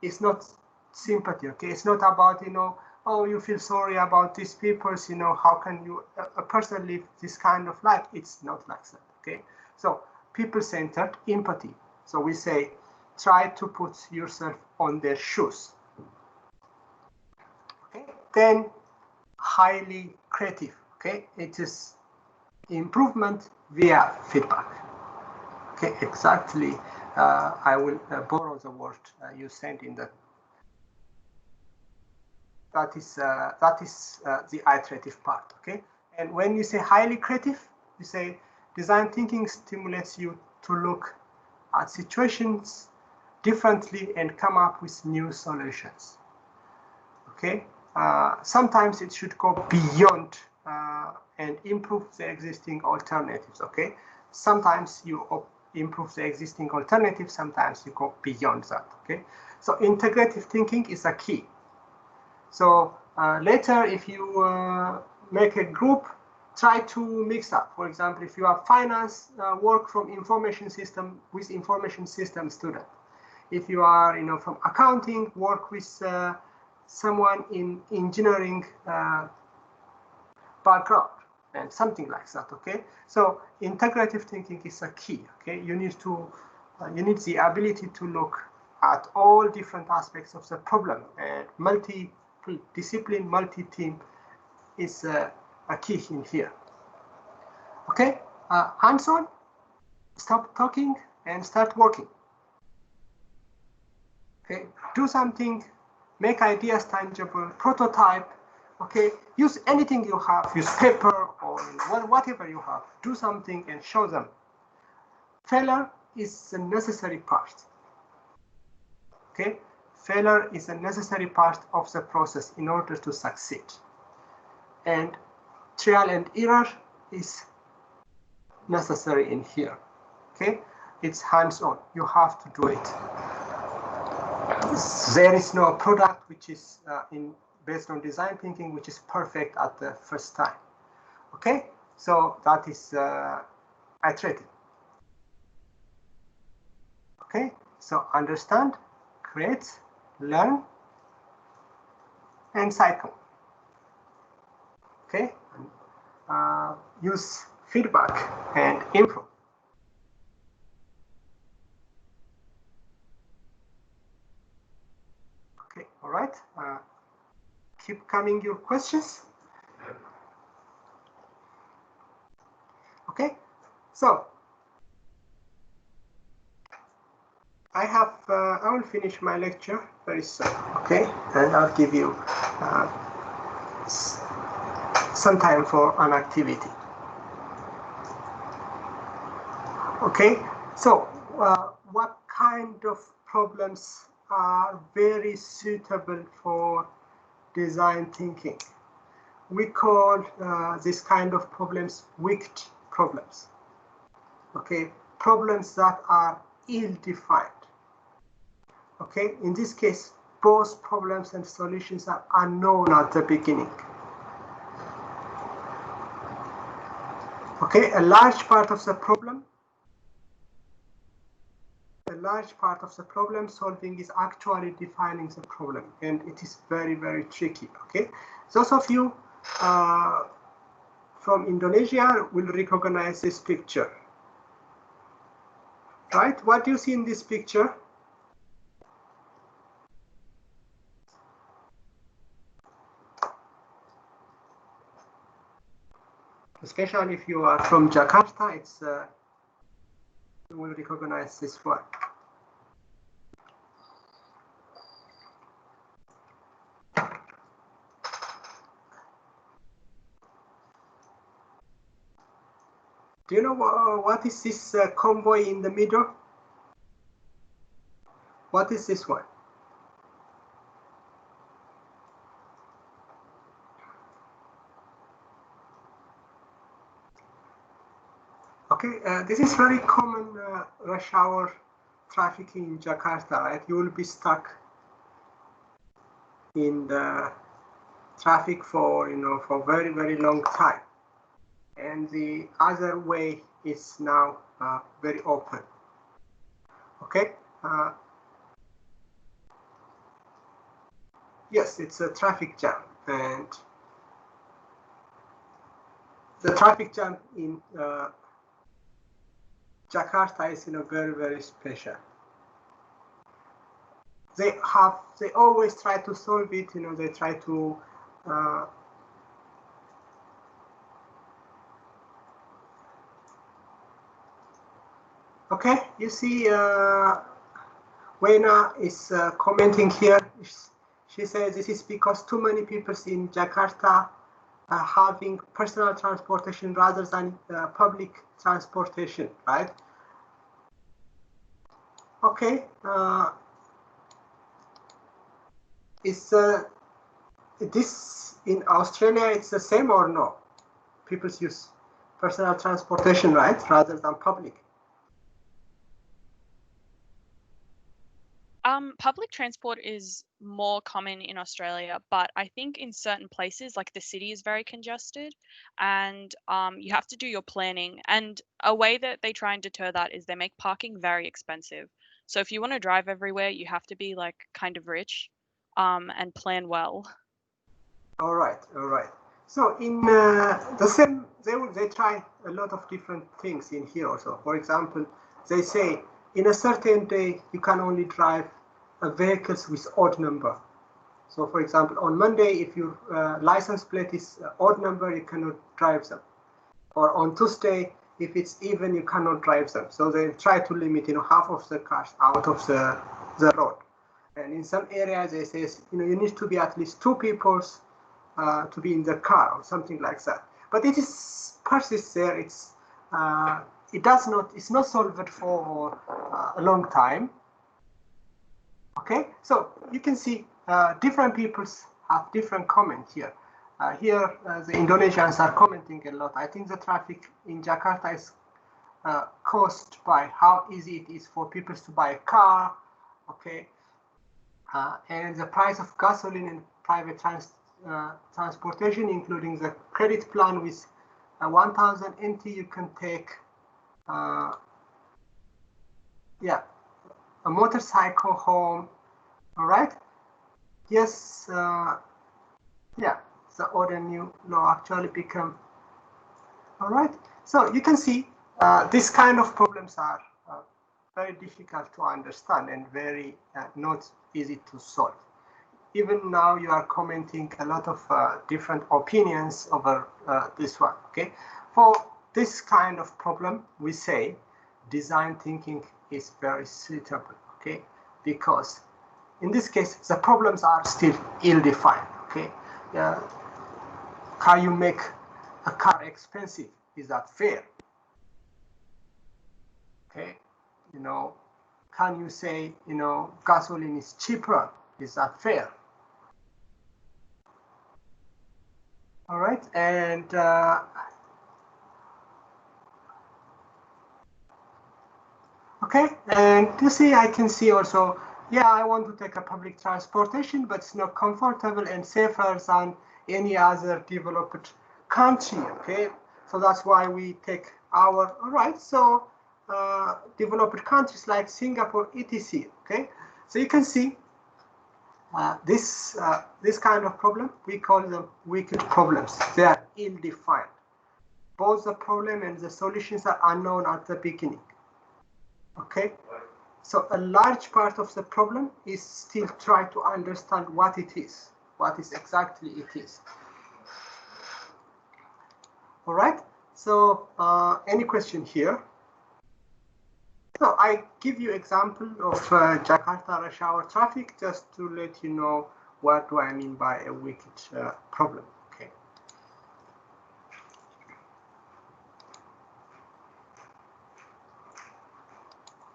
It's not sympathy. Okay, it's not about, you know, oh, you feel sorry about these people. You know, how can you a person live this kind of life? It's not like that. Okay, so people-centered empathy. So we say, try to put yourself on their shoes. Okay, then highly creative. Okay, it is improvement via feedback. Okay, exactly. I will borrow the word you sent in the. That is the iterative part. Okay, and when you say highly creative, you say design thinking stimulates you to look at situations differently and come up with new solutions. Okay, sometimes it should go beyond and improve the existing alternatives. Okay, sometimes you improve the existing alternatives, sometimes you go beyond that. Okay, so integrative thinking is a key. So later, if you make a group, try to mix up. For example, if you have finance, work from information system with information system student. If you are, you know, from accounting, work with someone in engineering background and something like that. Okay, so integrative thinking is a key. Okay, you need to you need the ability to look at all different aspects of the problem, and multi-discipline, multi-team is a key in here. Okay, hands-on, stop talking and start working. Okay, do something, make ideas tangible, prototype. Okay, use anything you have, use paper or whatever you have, do something and show them. Failure is a necessary part. Okay, failure is a necessary part of the process in order to succeed. And trial and error is necessary in here. Okay, it's hands-on, you have to do it. There is no product which is based on design thinking which is perfect at the first time. Okay, so that is iterative. Okay, so understand, create, learn, and cycle. Okay, use feedback and improve. Okay, all right. Keep coming your questions. Okay, so I will finish my lecture very soon. Okay, and I'll give you some time for an activity. Okay, so what kind of problems are very suitable for design thinking? We call this kind of problems wicked problems. Okay, problems that are ill-defined. Okay, in this case, both problems and solutions are unknown at the beginning. Okay, a large part of the problem solving is actually defining the problem, and it is very, very tricky. Okay, those of you from Indonesia will recognize this picture, right? What do you see in this picture? Especially if you are from Jakarta, it's you will recognize this one. Do you know what is this convoy in the middle? What is this one? Okay, this is very common rush hour traffic in Jakarta, right? You will be stuck in the traffic for for very long time, and the other way is now very open. Okay. Yes, it's a traffic jam, and the traffic jam in Jakarta is very special. They always try to solve it. They try to okay, you see Wena is commenting here. She says this is because too many people in Jakarta are having personal transportation rather than public transportation, right? Okay. Is this in Australia? It's the same or no? People use personal transportation, right, rather than public. Public transport is more common in Australia, but I think in certain places, like the city is very congested, and you have to do your planning. And a way that they try and deter that is they make parking very expensive. So if you want to drive everywhere, you have to be like kind of rich, and plan well. All right. So in the same, they try a lot of different things in here also. For example, they say in a certain day you can only drive vehicles with odd number. So for example, on Monday, if your license plate is odd number, you cannot drive them. Or on Tuesday, if it's even, you cannot drive them. So they try to limit, half of the cars out of the road. And in some areas, they say, you need to be at least two people to be in the car or something like that. But it is persists there. It's not solved for a long time. Okay, so you can see different people have different comments here. Here, the Indonesians are commenting a lot. I think the traffic in Jakarta is caused by how easy it is for people to buy a car. Okay, and the price of gasoline and private transportation, including the credit plan with 1,000 NT, you can take a motorcycle home. All right. Yes. The order new law actually become. All right. So you can see this kind of problems are very difficult to understand and very not easy to solve. Even now you are commenting a lot of different opinions over this one. Okay. For this kind of problem, we say design thinking is very suitable. Okay, because in this case the problems are still ill-defined. Okay, can you make a car expensive? Is that fair? Okay, can you say gasoline is cheaper? Is that fair? All right, and okay, and you see, I can see also, I want to take a public transportation, but it's not comfortable and safer than any other developed country. Okay, so that's why we take our, all right, so developed countries like Singapore, etc. Okay, so you can see this kind of problem, we call them wicked problems. They are ill-defined. Both the problem and the solutions are unknown at the beginning. Okay, so a large part of the problem is still try to understand what it is, what is exactly it is. All right, so any question here? So I give you example of Jakarta rush hour traffic just to let you know what do I mean by a wicked problem. Okay.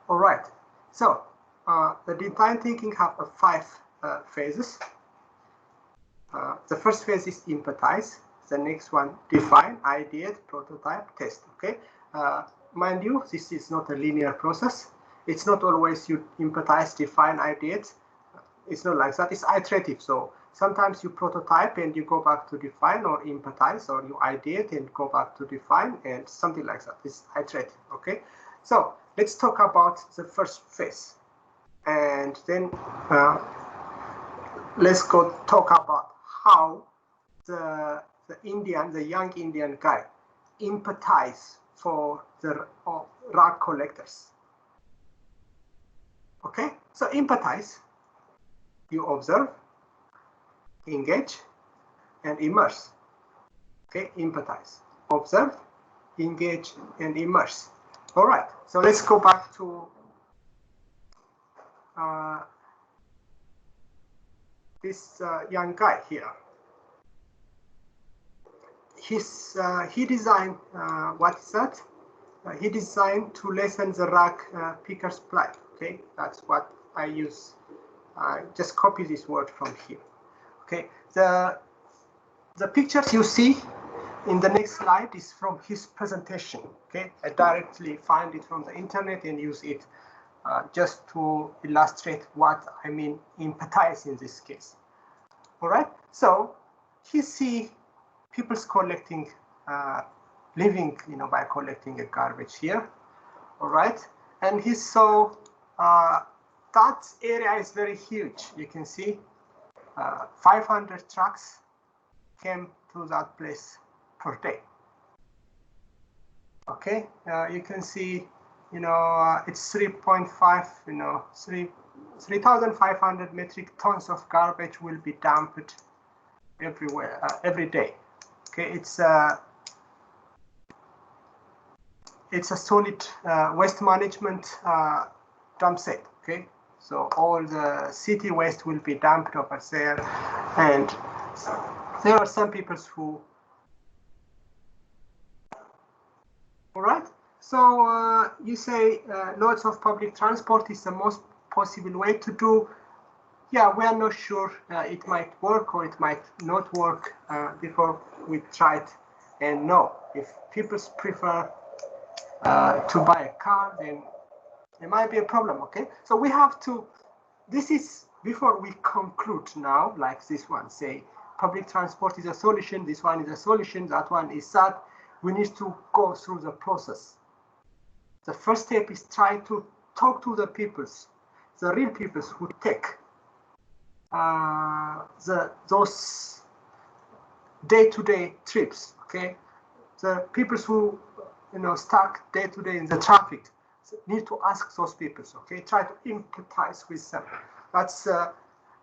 All right. So the design thinking have 5 phases. The first phase is empathize. The next one, define, ideate, prototype, test. Okay. Mind you, this is not a linear process. It's not always you empathize, define, ideate. It's not like that. It's iterative. So sometimes you prototype and you go back to define, or empathize, or you ideate and go back to define, and something like that. It's iterative. Okay. So let's talk about the first phase, and then let's go talk about how the young Indian guy empathize for the rag collectors. Okay, so empathize, you observe, engage, and immerse. Okay, empathize, observe, engage, and immerse. All right, so let's go back to this young guy here. He designed, what is that? He designed to lessen the rag picker's plight. Okay, that's what I use. Just copy this word from here. Okay, the pictures you see in the next slide is from his presentation. Okay, I directly find it from the internet and use it just to illustrate what I mean empathize in this case. All right, so he see people's collecting, living, by collecting a garbage here. All right, and he saw that area is very huge. You can see 500 trucks came to that place per day. Okay, you can see, it's 3.5, 3,500 metric tons of garbage will be dumped everywhere, every day. Okay, it's a solid waste management dump set. Okay, so all the city waste will be dumped over there, and there are some people who. All right, so you say lots of public transport is the most possible way to do. Yeah, we are not sure it might work or it might not work before we try it and know. If people prefer to buy a car, then there might be a problem. Okay, so we have to, this is before we conclude now, like this one, say public transport is a solution, this one is a solution, that one is that. We need to go through the process. The first step is try to talk to the peoples, the real peoples who take those day-to-day trips. Okay, the peoples who stuck day-to-day in the traffic, need to ask those peoples. Okay, try to empathize with them. That's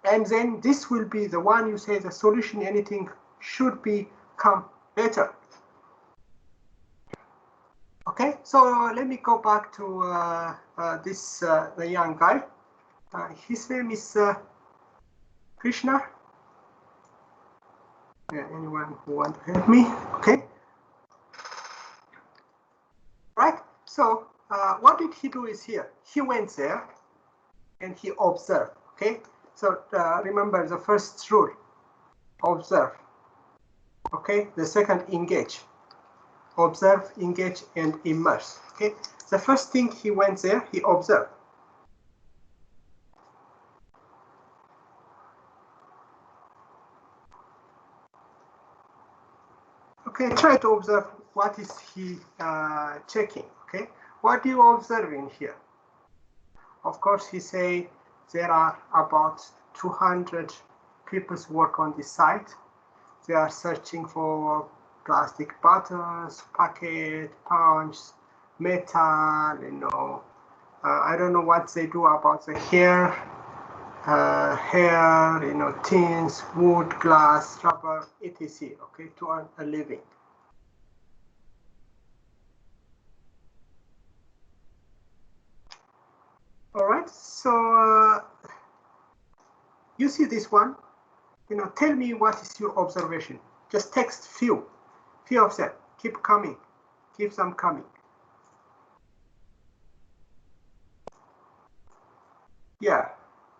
and then this will be the one you say the solution. Anything should become better. Okay, so let me go back to the young guy. His name is Krishna. Anyone who want to help me? Okay. Right. So what did he do is here? He went there and he observed. Okay. So remember the first rule: observe. Okay. The second, engage. Observe, engage, and immerse. Okay. The first thing, he went there, he observed. Okay, try to observe what is he checking. Okay, what do you observe in here? Of course, he say there are about 200 people work on this site. They are searching for plastic bottles, packet, punch, metal, I don't know what they do about the hair, tins, wood, glass, rubber, etc. Okay, to earn a living. All right, so you see this one, tell me what is your observation. Just text few of them. Keep coming, keep them coming. Yeah,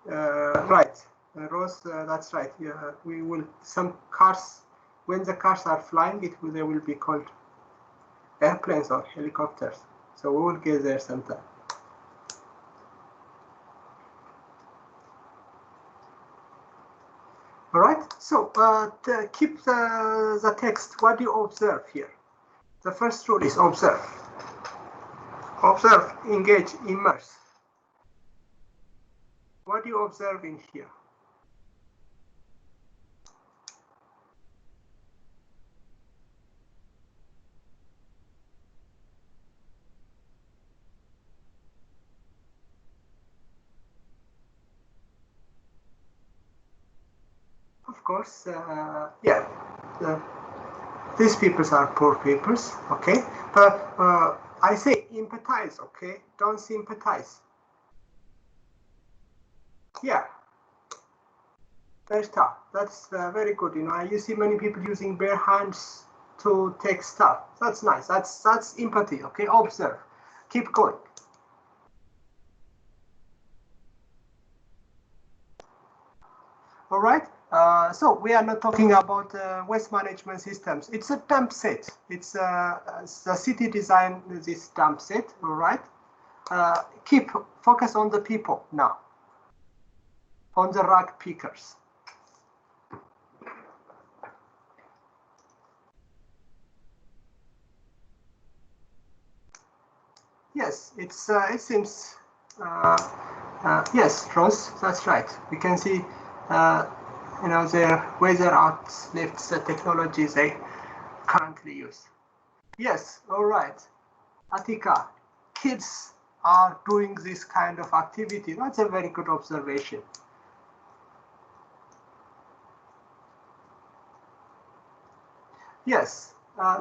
right. Rose, that's right. Yeah, we will, some cars, when the cars are flying, they will be called airplanes or helicopters. So we will get there sometime. All right, so to keep the text, what do you observe here? The first rule is observe. Observe, engage, immerse. What do you observe in here? Of course, yeah, these peoples are poor peoples, okay? But I say empathize, okay? Don't sympathize. Yeah, very tough. That's very good. You know, you see many people using bare hands to take stuff. That's nice. That's empathy, okay? Observe. Keep going. All right. So we are not talking about waste management systems. It's a dump set. It's the city designed this dump set. All right. Keep focus on the people now. On the rag pickers. Yes, it seems. Yes, Rose, that's right. We can see. You know, their weather outlifts the technologies they currently use. Yes, all right. Atika, kids are doing this kind of activity. That's a very good observation. Yes,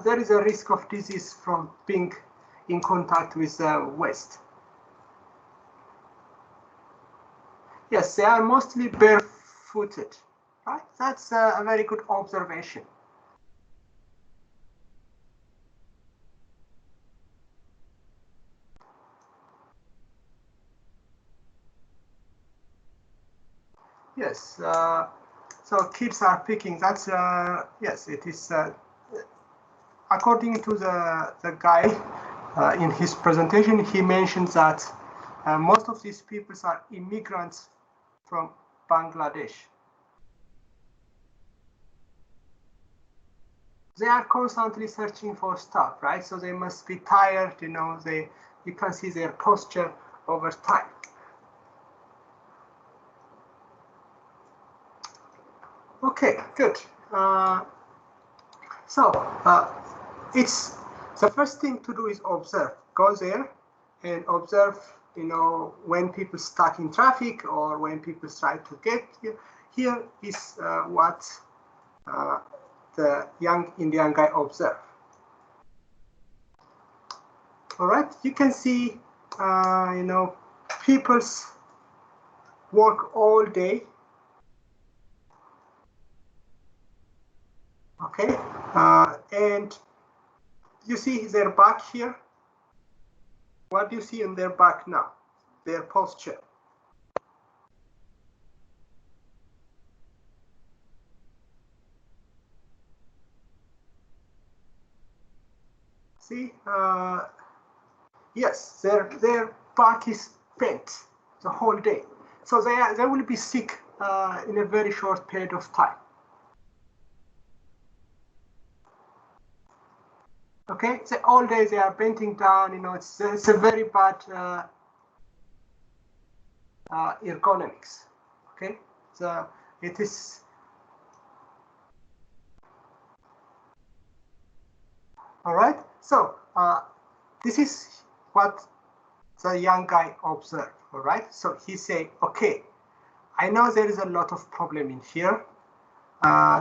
there is a risk of disease from being in contact with waste. Yes, they are mostly barefooted. Right? That's a very good observation. Yes, so kids are picking. That's yes, it is. According to the guy in his presentation, he mentions that most of these people are immigrants from Bangladesh. They are constantly searching for stuff, right? So they must be tired, you know, you can see their posture over time. Okay, good. So it's the first thing to do is observe. Go there and observe, you know, when people stuck in traffic or when people try to get here. Here is what the young Indian guy observed. All right, you can see, you know, people's work all day. Okay, and you see their back here. What do you see in their back now? Their posture. See, yes, their back is bent the whole day, so they will be sick in a very short period of time. Okay, so all day they are bending down. You know, it's a very bad ergonomics. Okay, so it is. All right, so this is what the young guy observed. All right, so he said, okay, I know there is a lot of problem in here.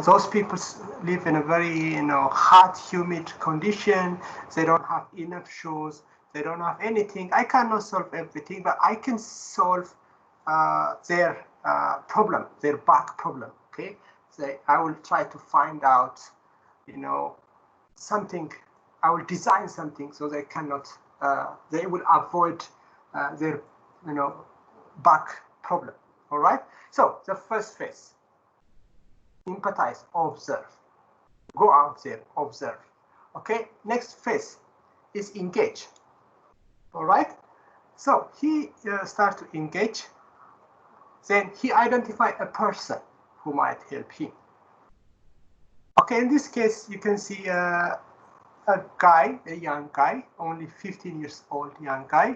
Those people live in a very, you know, hot, humid condition. They don't have enough shoes. They don't have anything. I cannot solve everything, but I can solve their problem, their back problem. Okay, so I will try to find out, you know, something. I will design something so they cannot. They will avoid their, you know, back problem. All right. So the first phase, empathize, observe. Go out there, observe. Okay. Next phase is engage. All right. So he starts to engage. Then he identifies a person who might help him. Okay, in this case, you can see a guy, a young guy, only 15 years old young guy.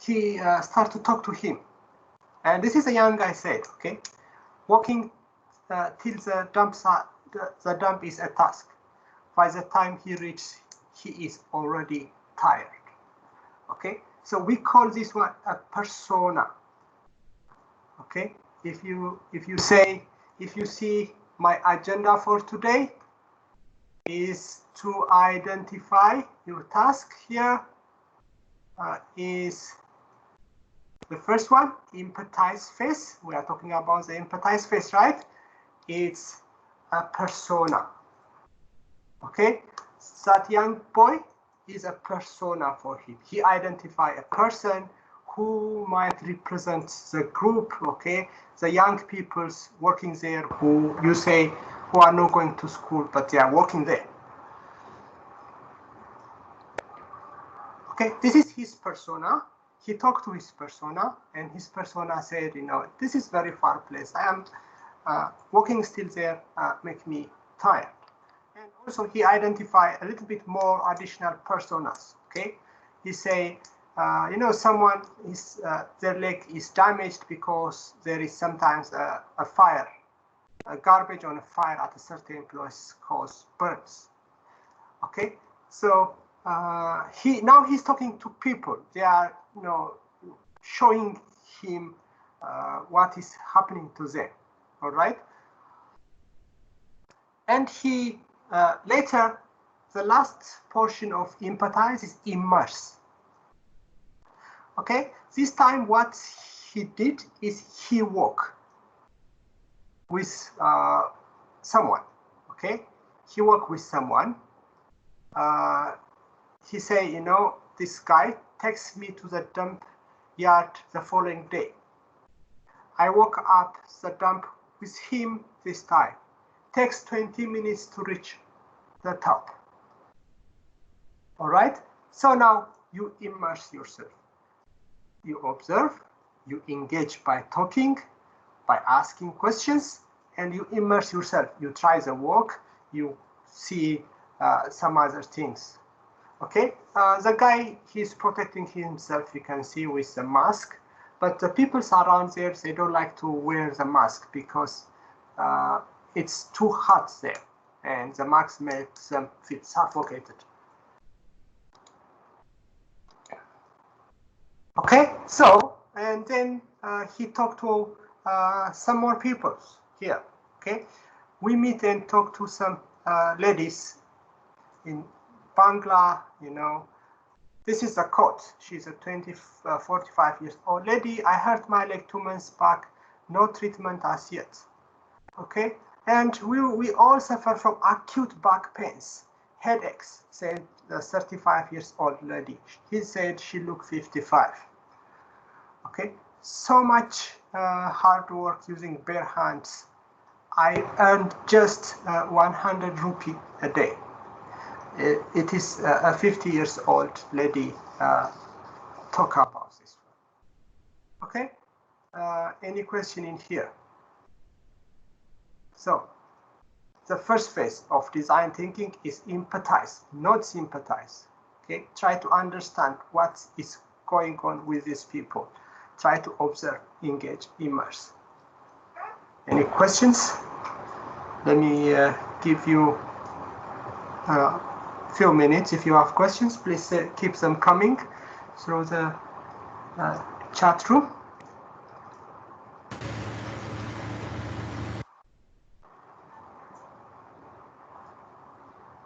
He starts to talk to him. And this is a young guy said, okay, walking till the dump is a task. By the time he reaches, he is already tired. Okay, so we call this one a persona. Okay, if you see my agenda for today is to identify your task here is the first one, empathize phase. We are talking about the empathize phase, right? It's a persona. Okay, that young boy is a persona for him. He identifies a person who might represent the group, okay, the young peoples working there who you say who are not going to school, but they are working there. Okay, this is his persona. He talked to his persona, and his persona said, you know, this is very far place. I am working still there, make me tired. And also he identified a little bit more additional personas. Okay, he say, you know, someone is their leg is damaged because there is sometimes a fire, a garbage on a fire at a certain place cause burns. Okay, so he's talking to people. They are, you know, showing him what is happening to them. All right, and he later the last portion of empathize is immerse. Okay, this time what he did is he walked with someone. Okay, he walked with someone. He say, you know, this guy takes me to the dump yard the following day. I walk up the dump with him this time. Takes 20 minutes to reach the top. All right, so now you immerse yourself. You observe, you engage by talking, by asking questions, and you immerse yourself. You try the walk, you see some other things. Okay, the guy, he's protecting himself, you can see, with the mask, but the people around there, they don't like to wear the mask because it's too hot there, and the mask makes them feel suffocated. Okay, so, and then he talked to some more people here. Okay, we meet and talk to some ladies in Bangla, you know. This is a quote. She's a 45 years old lady. I hurt my leg 2 months back, no treatment as yet. Okay, and we all suffer from acute back pains, headaches, said the 35 years old lady. He said she looked 55. Okay, so much hard work using bare hands. I earned just 100 rupee a day. It is a 50 years old lady talk about this one. Okay, any question in here? So the first phase of design thinking is empathize, not sympathize. Okay, try to understand what is going on with these people. Try to observe, engage, immerse. Any questions? Let me give you a few minutes. If you have questions, please keep them coming through the chat room.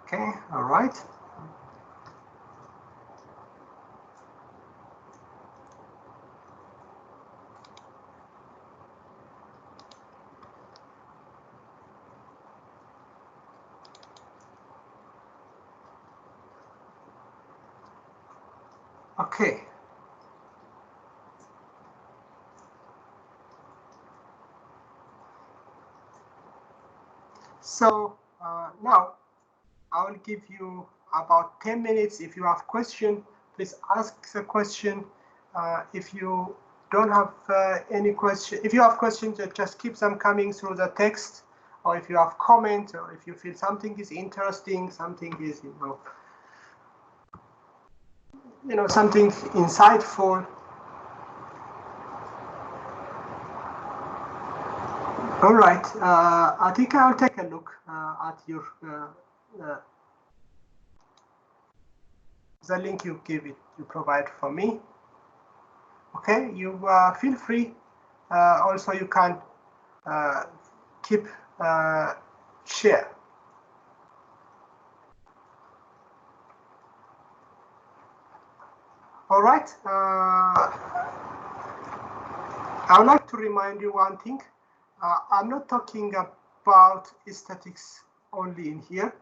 Okay, all right. Okay. So now I will give you about 10 minutes. If you have question, please ask the question. If you don't have any question, if you have questions, just keep them coming through the text, or if you have comment, or if you feel something is interesting, something is, something insightful. All right, I think I'll take a look at your the link you provide for me. Okay, you feel free. Also, you can keep share. All right. I would like to remind you one thing. I'm not talking about aesthetics only in here.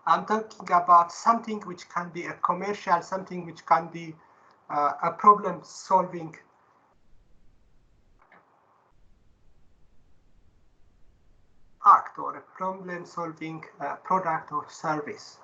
I'm talking about something which can be a commercial, something which can be a problem-solving act, or a problem-solving product or service.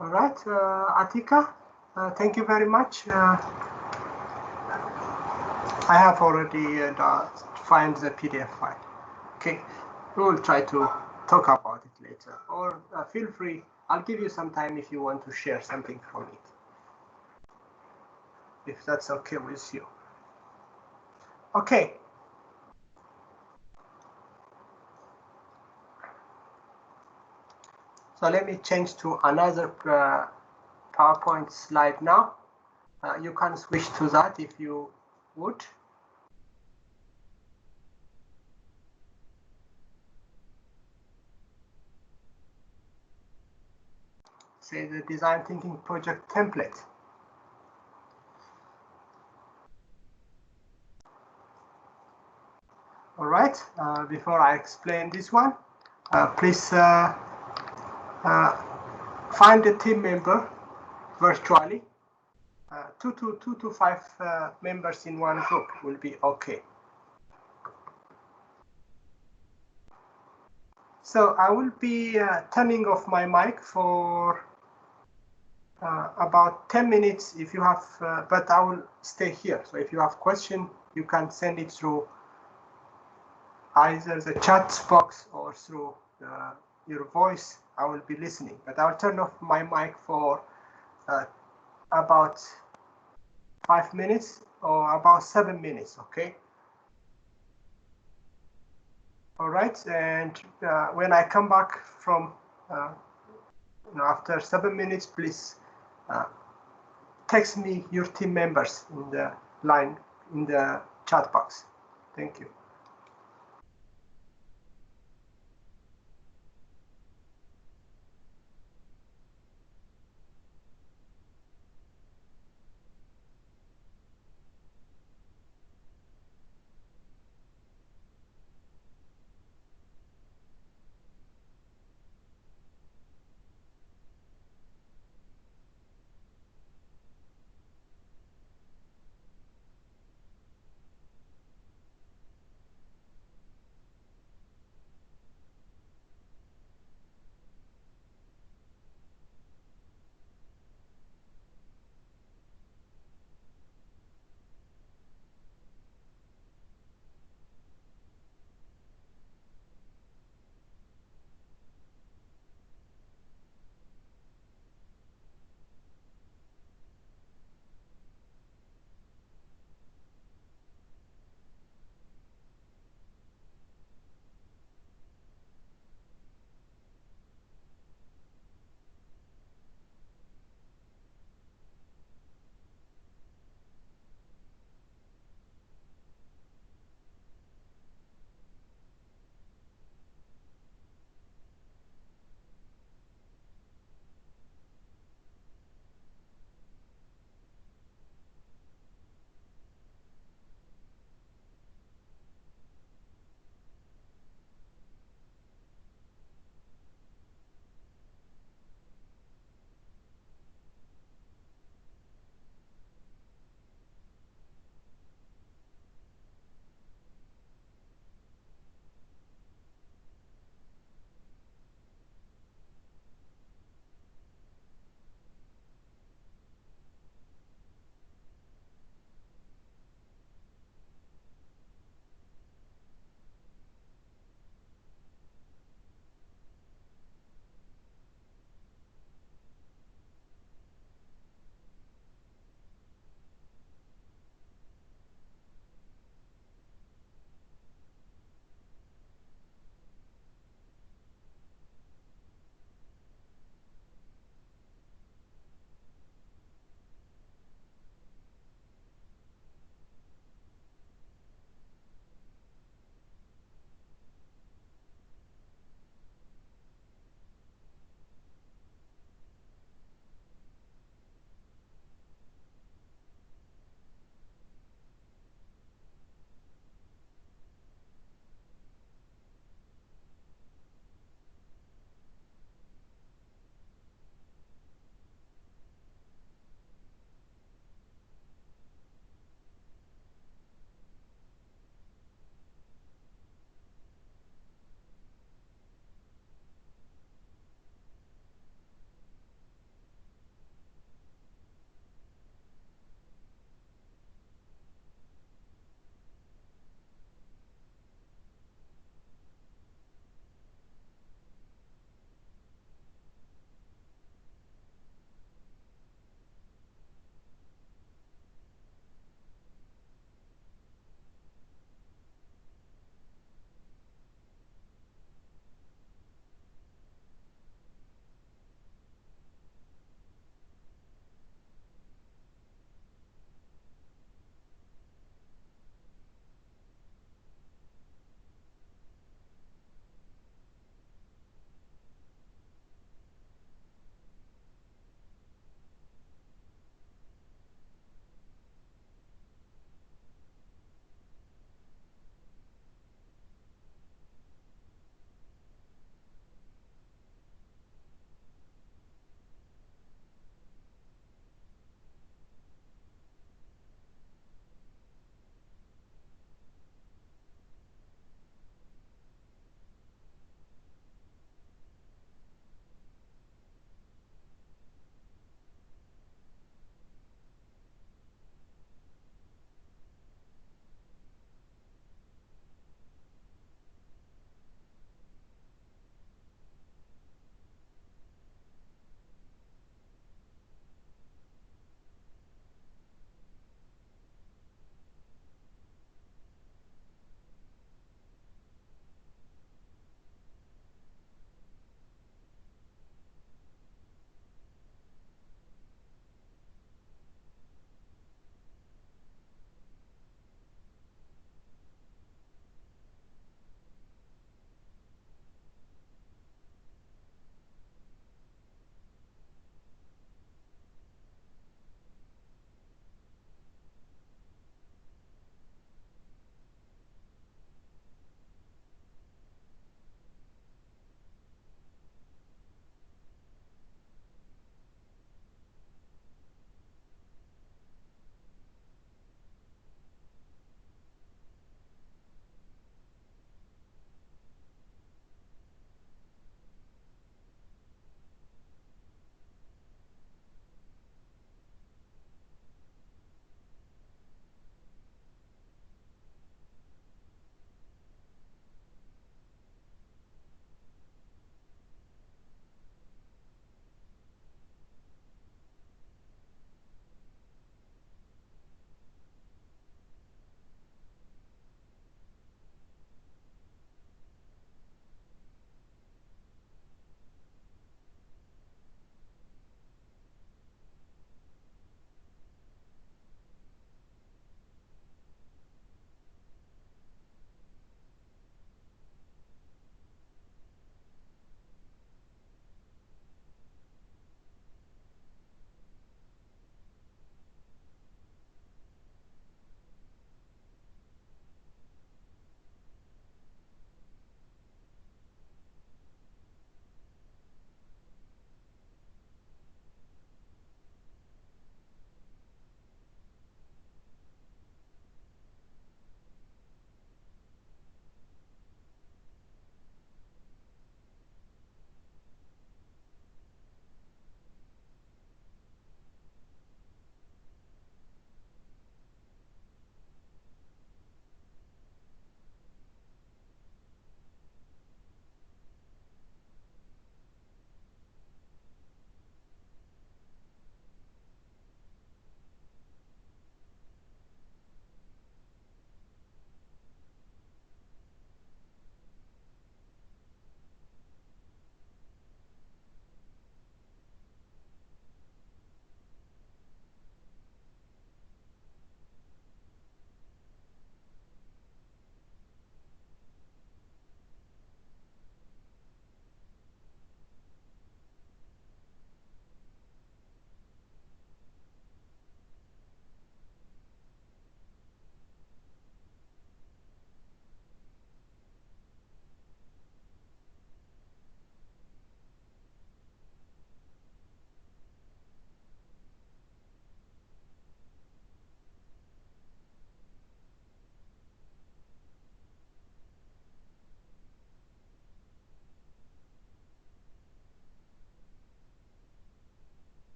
All right, Atika, thank you very much. I have already find the PDF file. Okay, we will try to talk about it later, or feel free. I'll give you some time if you want to share something from it, if that's okay with you. Okay. So let me change to another PowerPoint slide now. You can switch to that if you would. Say the design thinking project template. All right, before I explain this one, please find a team member virtually. 2 to 5 members in one group will be okay. So I will be turning off my mic for about 10 minutes if you have, but I will stay here. So if you have question, you can send it through either the chat box or through your voice. I will be listening, but I'll turn off my mic for about 5 minutes or about 7 minutes, okay? All right, and when I come back from after 7 minutes, please text me your team members in the line in the chat box. Thank you.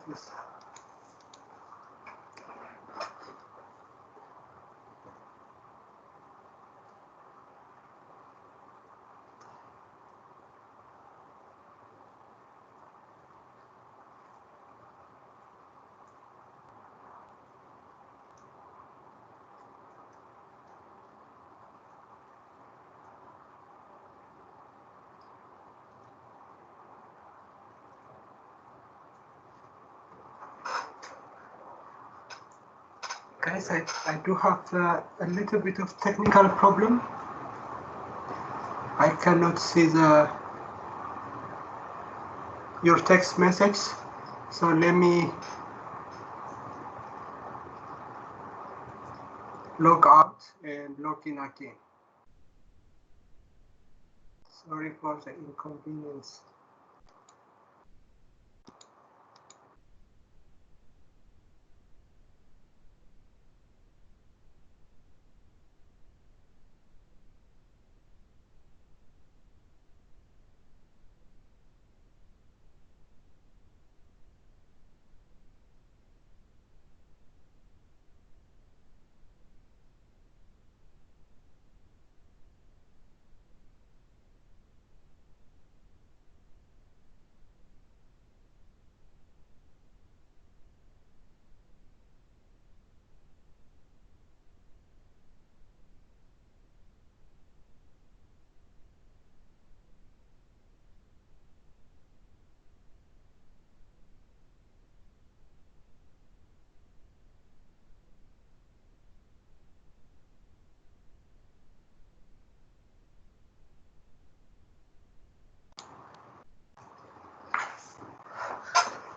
this. Guys, I do have a little bit of technical problem. I cannot see your text message, so let me log out and log in again. Sorry for the inconvenience.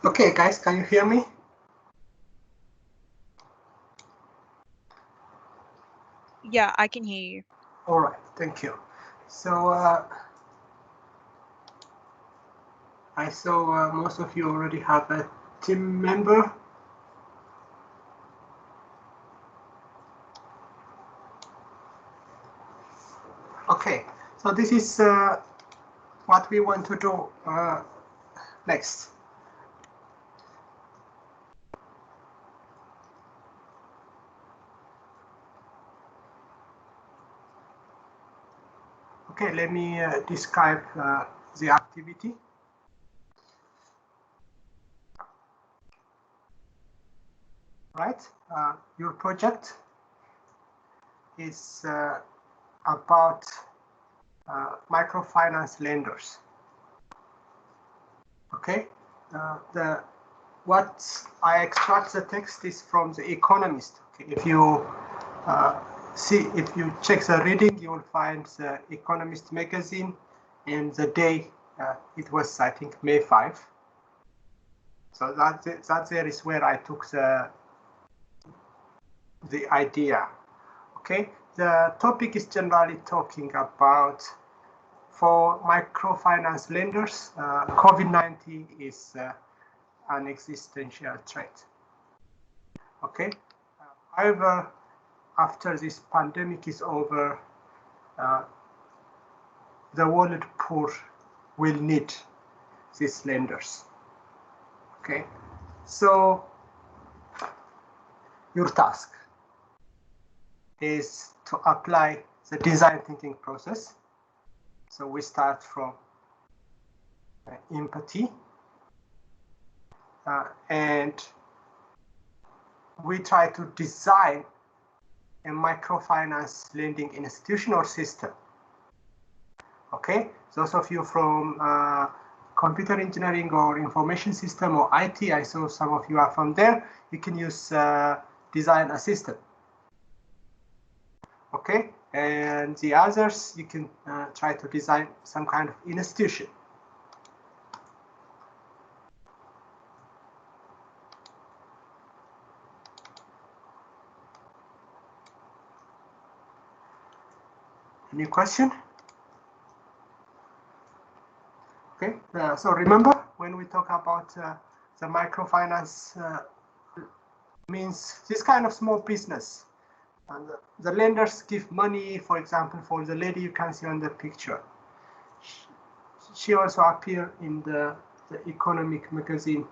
Okay, guys, can you hear me? Yeah, I can hear you. All right, thank you. So I saw most of you already have a team member. Okay, so this is what we want to do next. Okay, let me describe the activity. Right, your project is about microfinance lenders. Okay, what I extract the text is from The Economist. Okay? If you if you check the reading, you will find The Economist magazine, and the day it was, I think, May 5. So that there is where I took the idea. Okay, the topic is generally talking about, for microfinance lenders, COVID-19 is an existential threat. Okay, however, after this pandemic is over, the world poor will need these lenders. Okay, so your task is to apply the design thinking process. So we start from empathy, and we try to design a microfinance lending institution or system. Okay, those of you from computer engineering or information system or IT, I saw some of you are from there, you can use design a system. Okay, and the others, you can try to design some kind of institution. Any question? Okay, so remember when we talk about the microfinance means this kind of small business, and the lenders give money, for example, for the lady you can see on the picture. She also appeared in the Economic magazine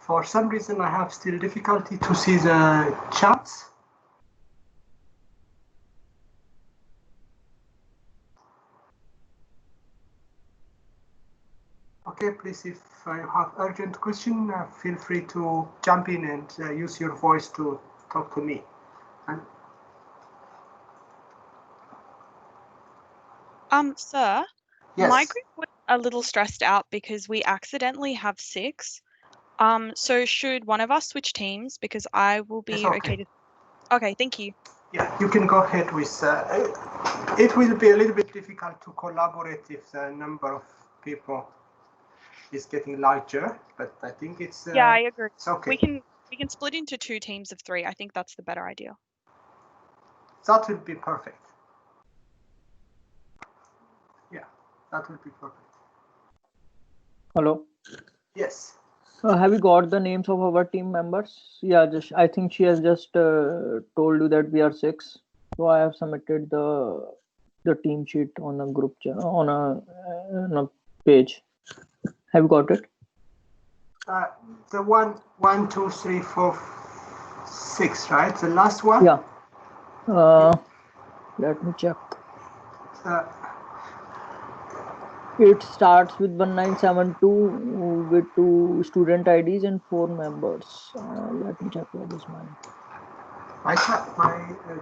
For some reason, I have still difficulty to see the chats. Okay, please, if you have urgent question, feel free to jump in and use your voice to talk to me. Sir, Yes. my group was a little stressed out because we accidentally have 6. So should one of us switch teams because I will be It's okay. okay to. Okay, thank you. Yeah, you can go ahead with. It will be a little bit difficult to collaborate if the number of people is getting larger, but I think it's. Yeah, I agree. It's okay. We can split into 2 teams of 3. I think that's the better idea. That would be perfect. Yeah, that would be perfect. Hello. Yes. Have you got the names of our team members? Yeah, I think she has just told you that we are 6. So I have submitted the team sheet on a group on a page. Have you got it? The 1, 2, 3, 4, 6, right? The last one. Yeah. Let me check. It starts with 1972 with 2 student IDs and 4 members. Let me check what is mine. My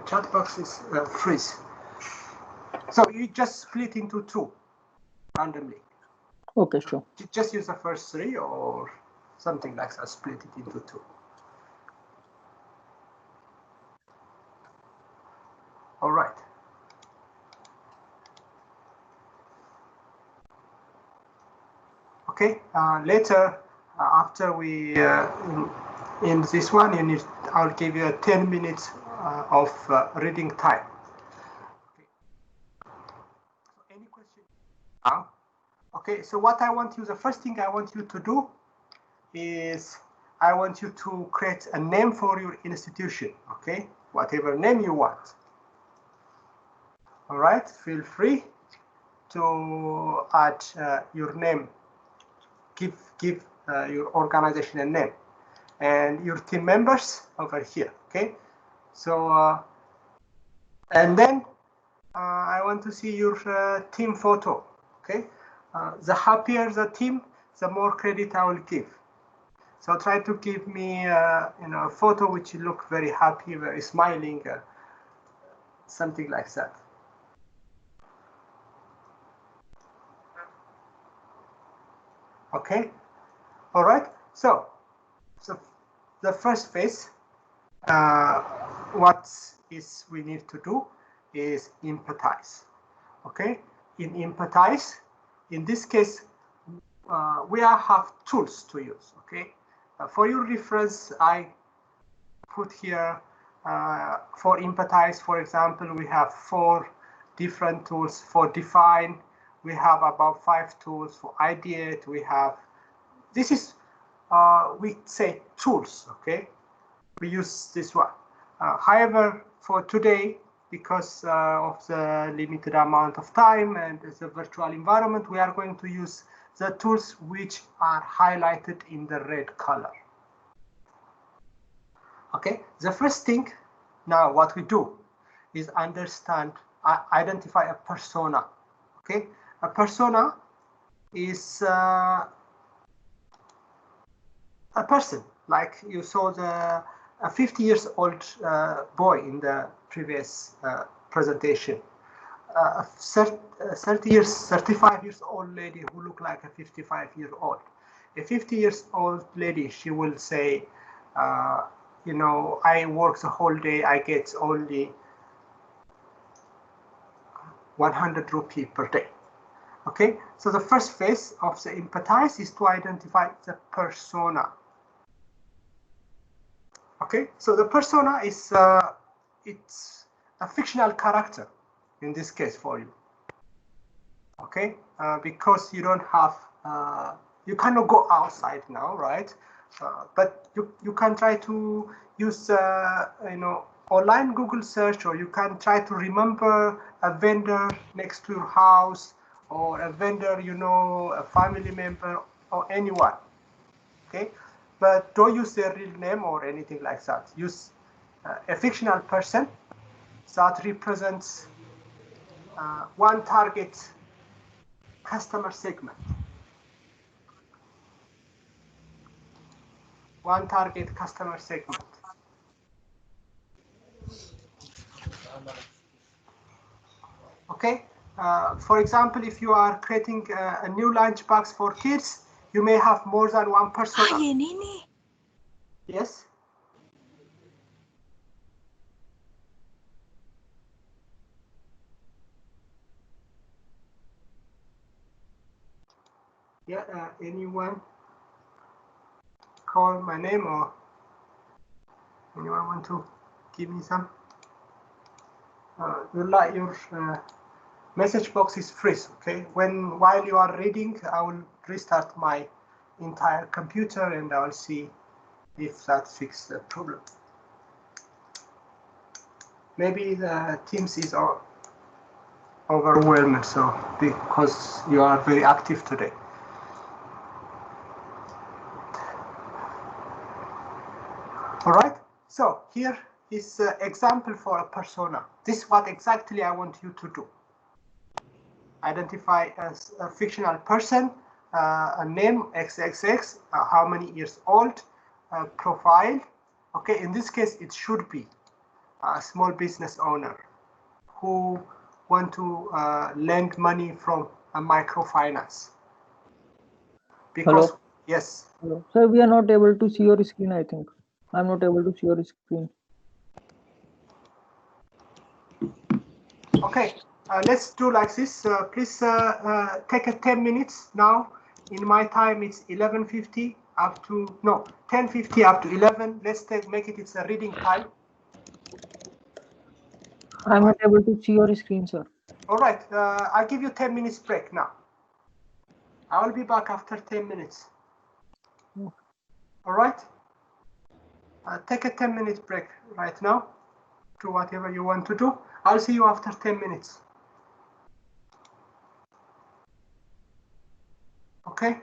chat box is freeze. So you just split into 2 randomly. Okay, sure. Just use the first 3 or something like that. Split it into 2. All right. Okay. Later, after we end this one, I'll give you 10 minutes of reading time. Okay. Any question? Okay. So what I want you, the first thing I want you to do is I want you to create a name for your institution. Okay. Whatever name you want. All right. Feel free to add your name. Give your organization a name and your team members over here. Okay, so and then I want to see your team photo. Okay, the happier the team, the more credit I will give. So try to give me a photo which you look very happy, very smiling, something like that. Okay. All right. So the first phase, what is we need to do is empathize. Okay. In empathize, in this case, we have tools to use. Okay. For your reference, I put here for empathize. For example, we have 4 different tools. For define, we have about 5 tools. For ideate, we have. This is we say tools, okay? We use this one. However, for today, because of the limited amount of time and the virtual environment, we are going to use the tools which are highlighted in the red color. Okay, the first thing now what we do is identify a persona. Okay, a persona is a person, like you saw a 50 years old boy in the previous presentation, a 35 years old lady who look like a 55-year-old. A 50 years old lady, she will say, you know, I work the whole day, I get only 100 rupee per day. Okay, so the first phase of the empathize is to identify the persona. Okay, so the persona is it's a fictional character in this case for you. Okay, because you don't have you cannot go outside now, right? But you can try to use you know, online Google search, or you can try to remember a vendor next to your house, or a vendor, you know, a family member, or anyone. Okay, but don't use their real name or anything like that. Use a fictional person that represents one target customer segment. One target customer segment. Okay. For example, if you are creating a new lunchbox for kids, you may have more than one person. Yes. Yeah. Anyone call my name, or anyone want to give me some? Your message box is freeze. Okay. While you are reading, I will restart my entire computer and I will see if that fixes the problem. Maybe the Teams is overwhelmed, so because you are very active today. All right, so here is an example for a persona. This is what exactly I want you to do. Identify as a fictional person, a name XXX, how many years old, profile. Okay, in this case, it should be a small business owner who want to lend money from a microfinance. Because Hello? yes. Hello. Sir, we are not able to see your screen, I think. I'm not able to see your screen. Okay, let's do like this. Please take a 10 minutes now. In my time, it's 11:50 up to, no, 10:50 up to 11. Let's make it, it's a reading time. I'm not able to see your screen, sir. All right, I'll give you 10 minutes break now. I will be back after 10 minutes. All right, take a 10-minute break right now. Do whatever you want to do. I'll see you after 10 minutes. Okay.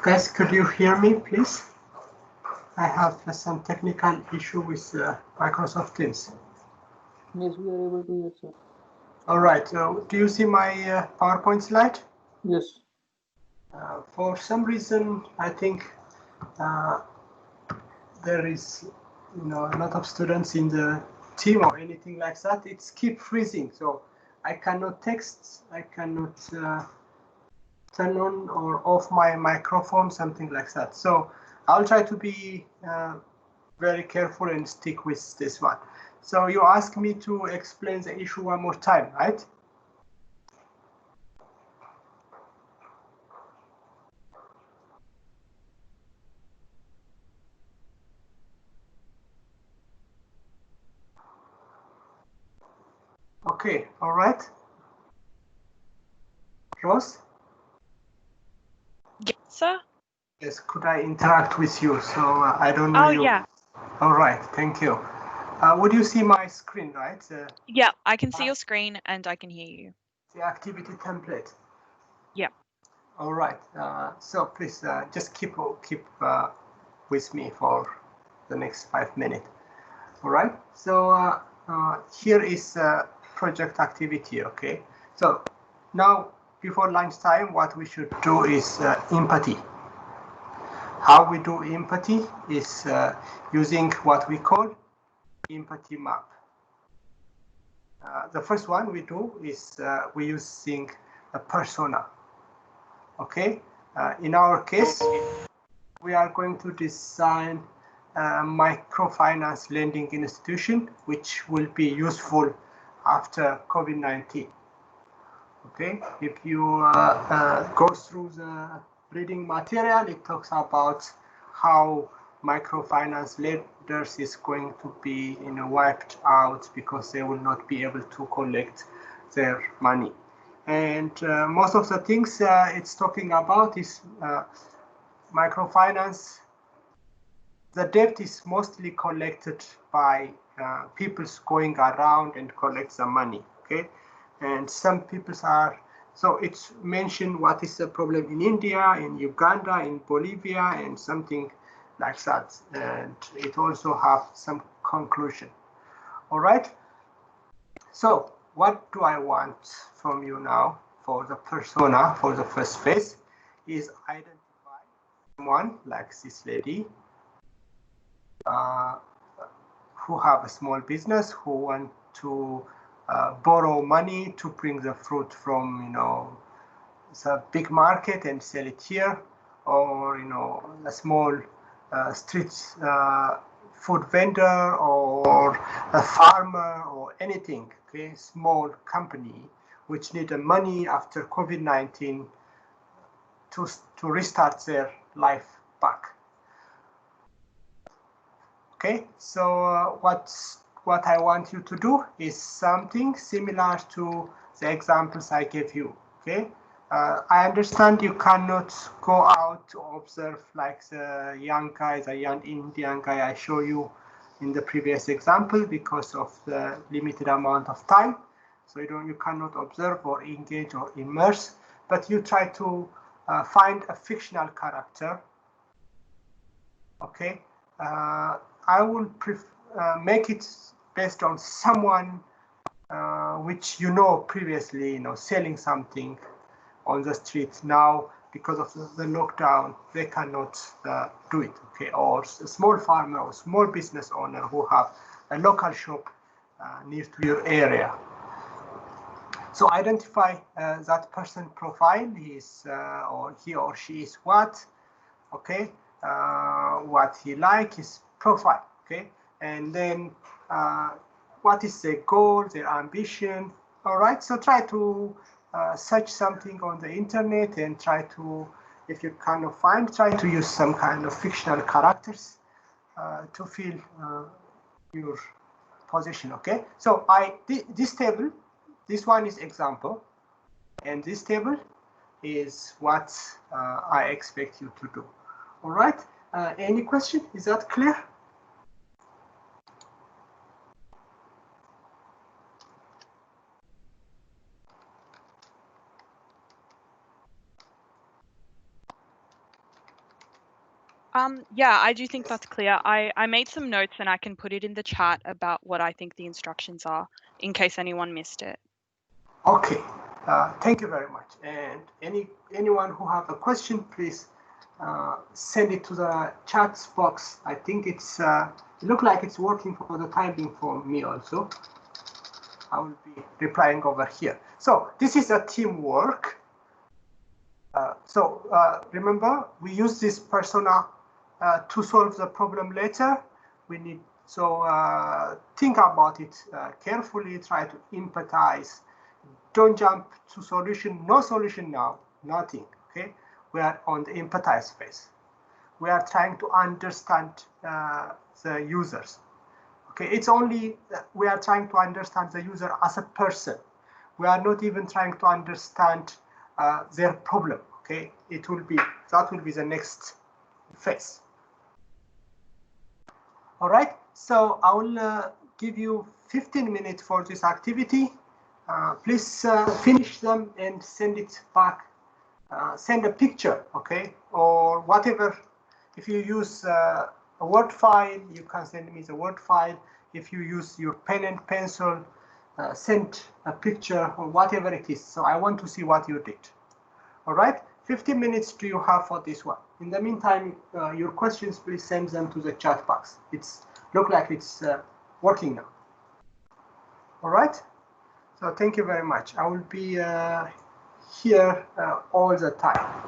Guys, could you hear me, please? I have some technical issue with Microsoft Teams. Yes, we are able to hear, sir. All right. Do you see my PowerPoint slide? Yes. For some reason, I think there is, a lot of students in the team or anything like that. It's keep freezing, so I cannot text. I cannot turn on or off my microphone, something like that. So I'll try to be very careful and stick with this one. So you asked me to explain the issue one more time, right? Okay, all right. Rose? Yes, sir. Yes, could I interact with you? So I don't know Oh, you. yeah. All right, thank you. Would you see my screen, right? Yeah, I can see your screen and I can hear you. The activity template. Yeah. All right. So please just keep with me for the next 5 minutes. All right. So here is project activity. Okay. So now before lunchtime, what we should do is empathy. How we do empathy is using what we call empathy map. The first one we do is we using a persona. Okay. In our case, we are going to design a microfinance lending institution, which will be useful after COVID-19. Okay. If you go through the reading material, it talks about how microfinance lenders is going to be wiped out because they will not be able to collect their money. And most of the things it's talking about is microfinance. The debt is mostly collected by people going around and collect the money. Okay. And some people are, so it's mentioned what is the problem in India, in Uganda, in Bolivia, and something like that. And it also have some conclusion. All right. So what do I want from you now for the persona, for the first phase, is identify someone like this lady who have a small business, who want to borrow money to bring the fruit from the big market and sell it here, or a small street food vendor or a farmer or anything. Okay, small company which need the money after COVID-19 to restart their life back. Okay, so what I want you to do is something similar to the examples I gave you. Okay, I understand you cannot go out to observe like the young guy, the young Indian guy I show you in the previous example because of the limited amount of time. So you cannot observe or engage or immerse, but you try to find a fictional character. Okay. I will make it based on someone which previously, selling something on the street. Now, because of the lockdown, they cannot do it. Okay, or a small farmer or small business owner who have a local shop near to your area. So identify that person profile. Or he or she is what. Okay. What he like, his profile, okay, and then what is their goal, their ambition. All right, so try to search something on the internet and try to, if you cannot find, try to use some kind of fictional characters to fill your position. Okay, so this table, this one is example, and this table is what I expect you to do. All right, any question? Is that clear? Yeah, I do think that's clear. I made some notes and I can put it in the chat about what I think the instructions are in case anyone missed it. Okay, thank you very much. And anyone who have a question, please send it to the chat box. I think it's it look like it's working for the time being for me also. I will be replying over here. So this is a teamwork. Remember, we use this persona to solve the problem later. We need, think about it carefully, try to empathize. Don't jump to solution, no solution now, nothing, okay? We are on the empathize phase. We are trying to understand the users. Okay, it's only, we are trying to understand the user as a person. We are not even trying to understand their problem, okay? That will be the next phase. All right, so I will give you 15 minutes for this activity. Please finish them and send it back. Send a picture, okay, or whatever. If you use a Word file, you can send me the Word file. If you use your pen and pencil, send a picture or whatever it is. So I want to see what you did. All right, 15 minutes do you have for this one? In the meantime, your questions, please send them to the chat box. It's look like it's working now. All right, so thank you very much. I will be here all the time.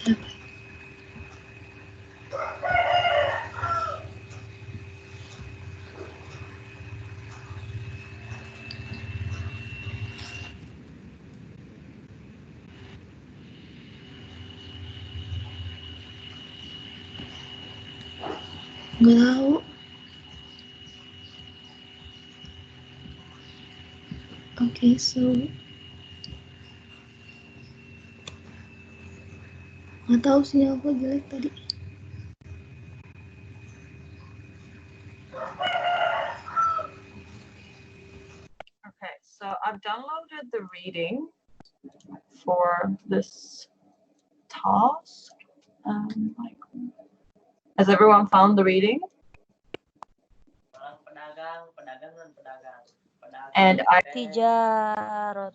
Nggak tahu. Okay, so nggak tahu sinyal aku jelek tadi. Okay, so I've downloaded the reading for this task. Has everyone found the reading? And I Tijarun.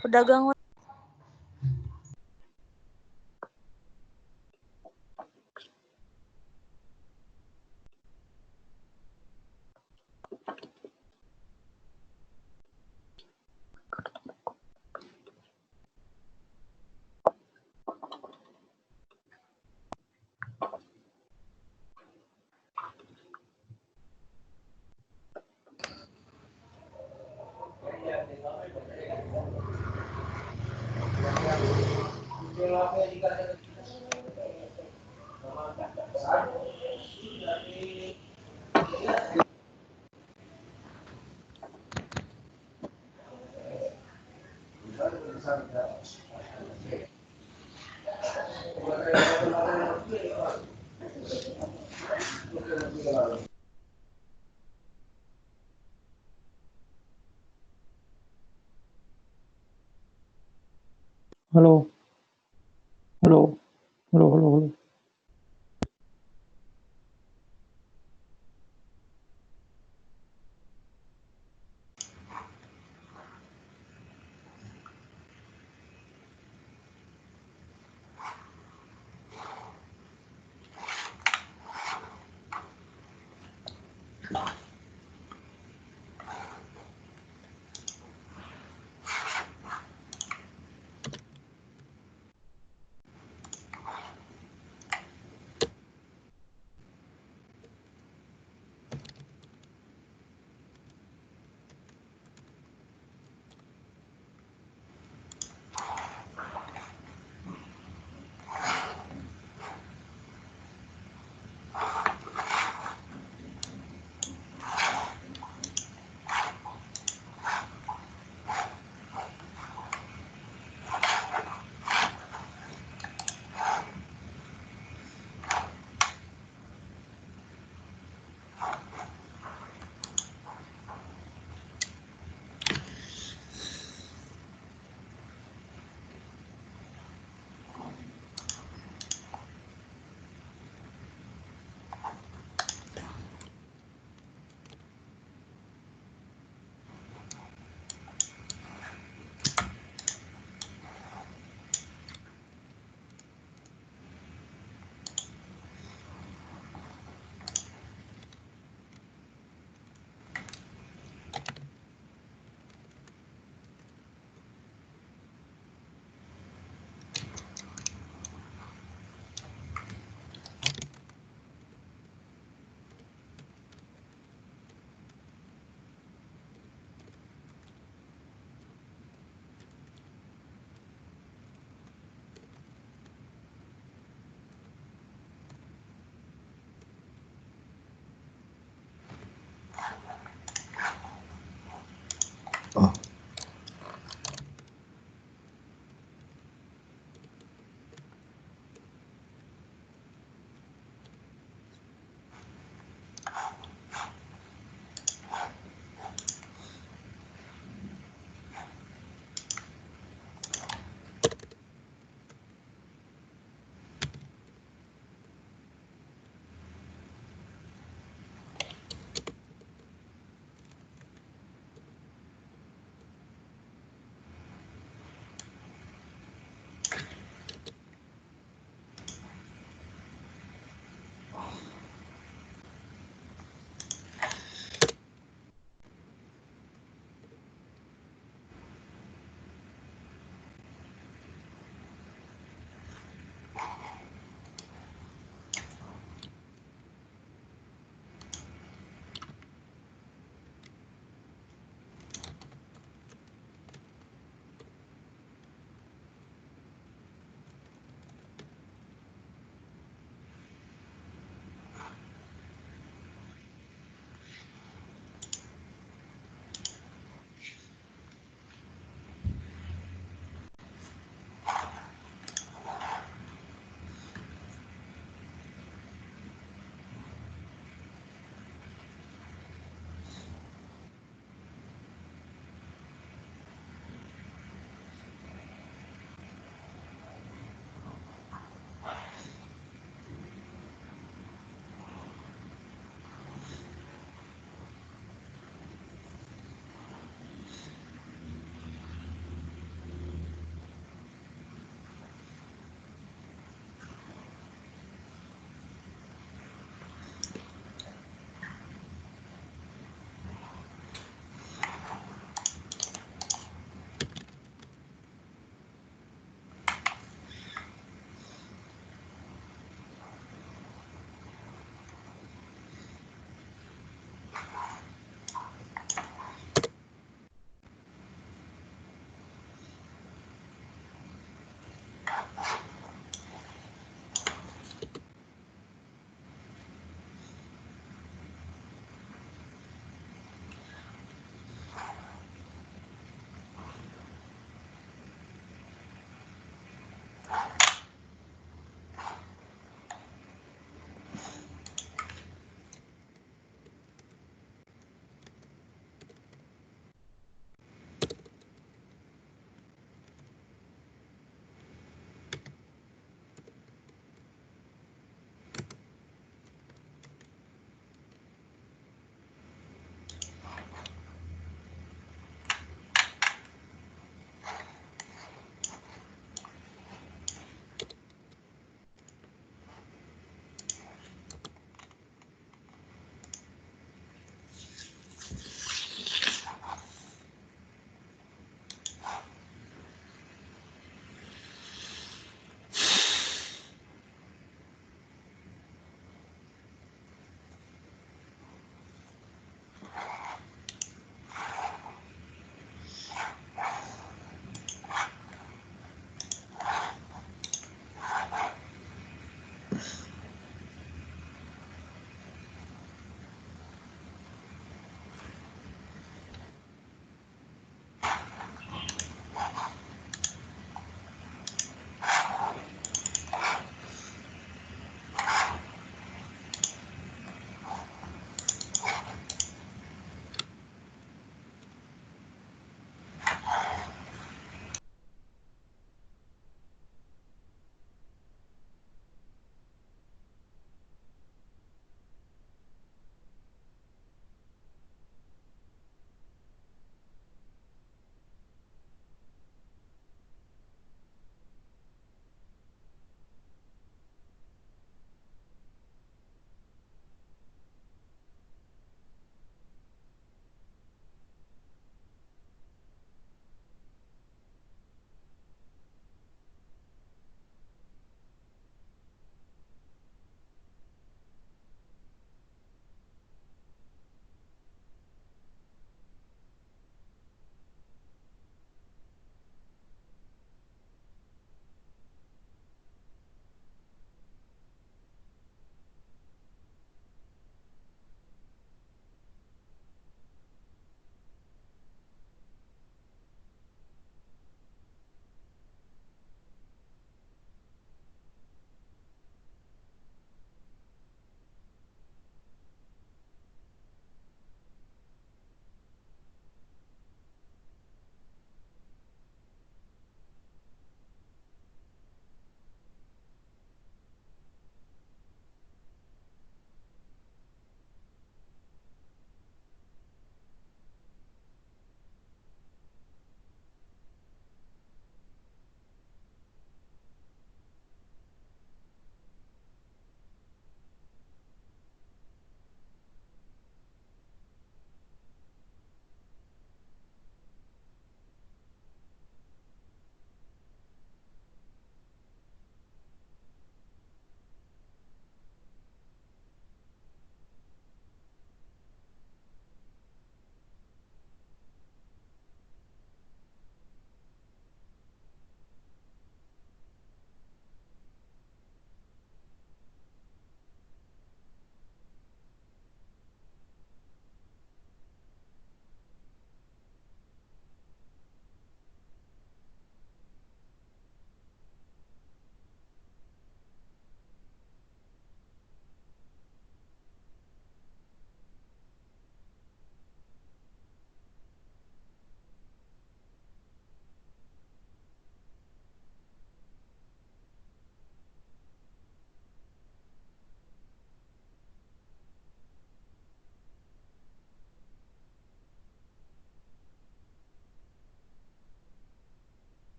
Pedagang. Hello. Hello. Hello. Hello. Hello.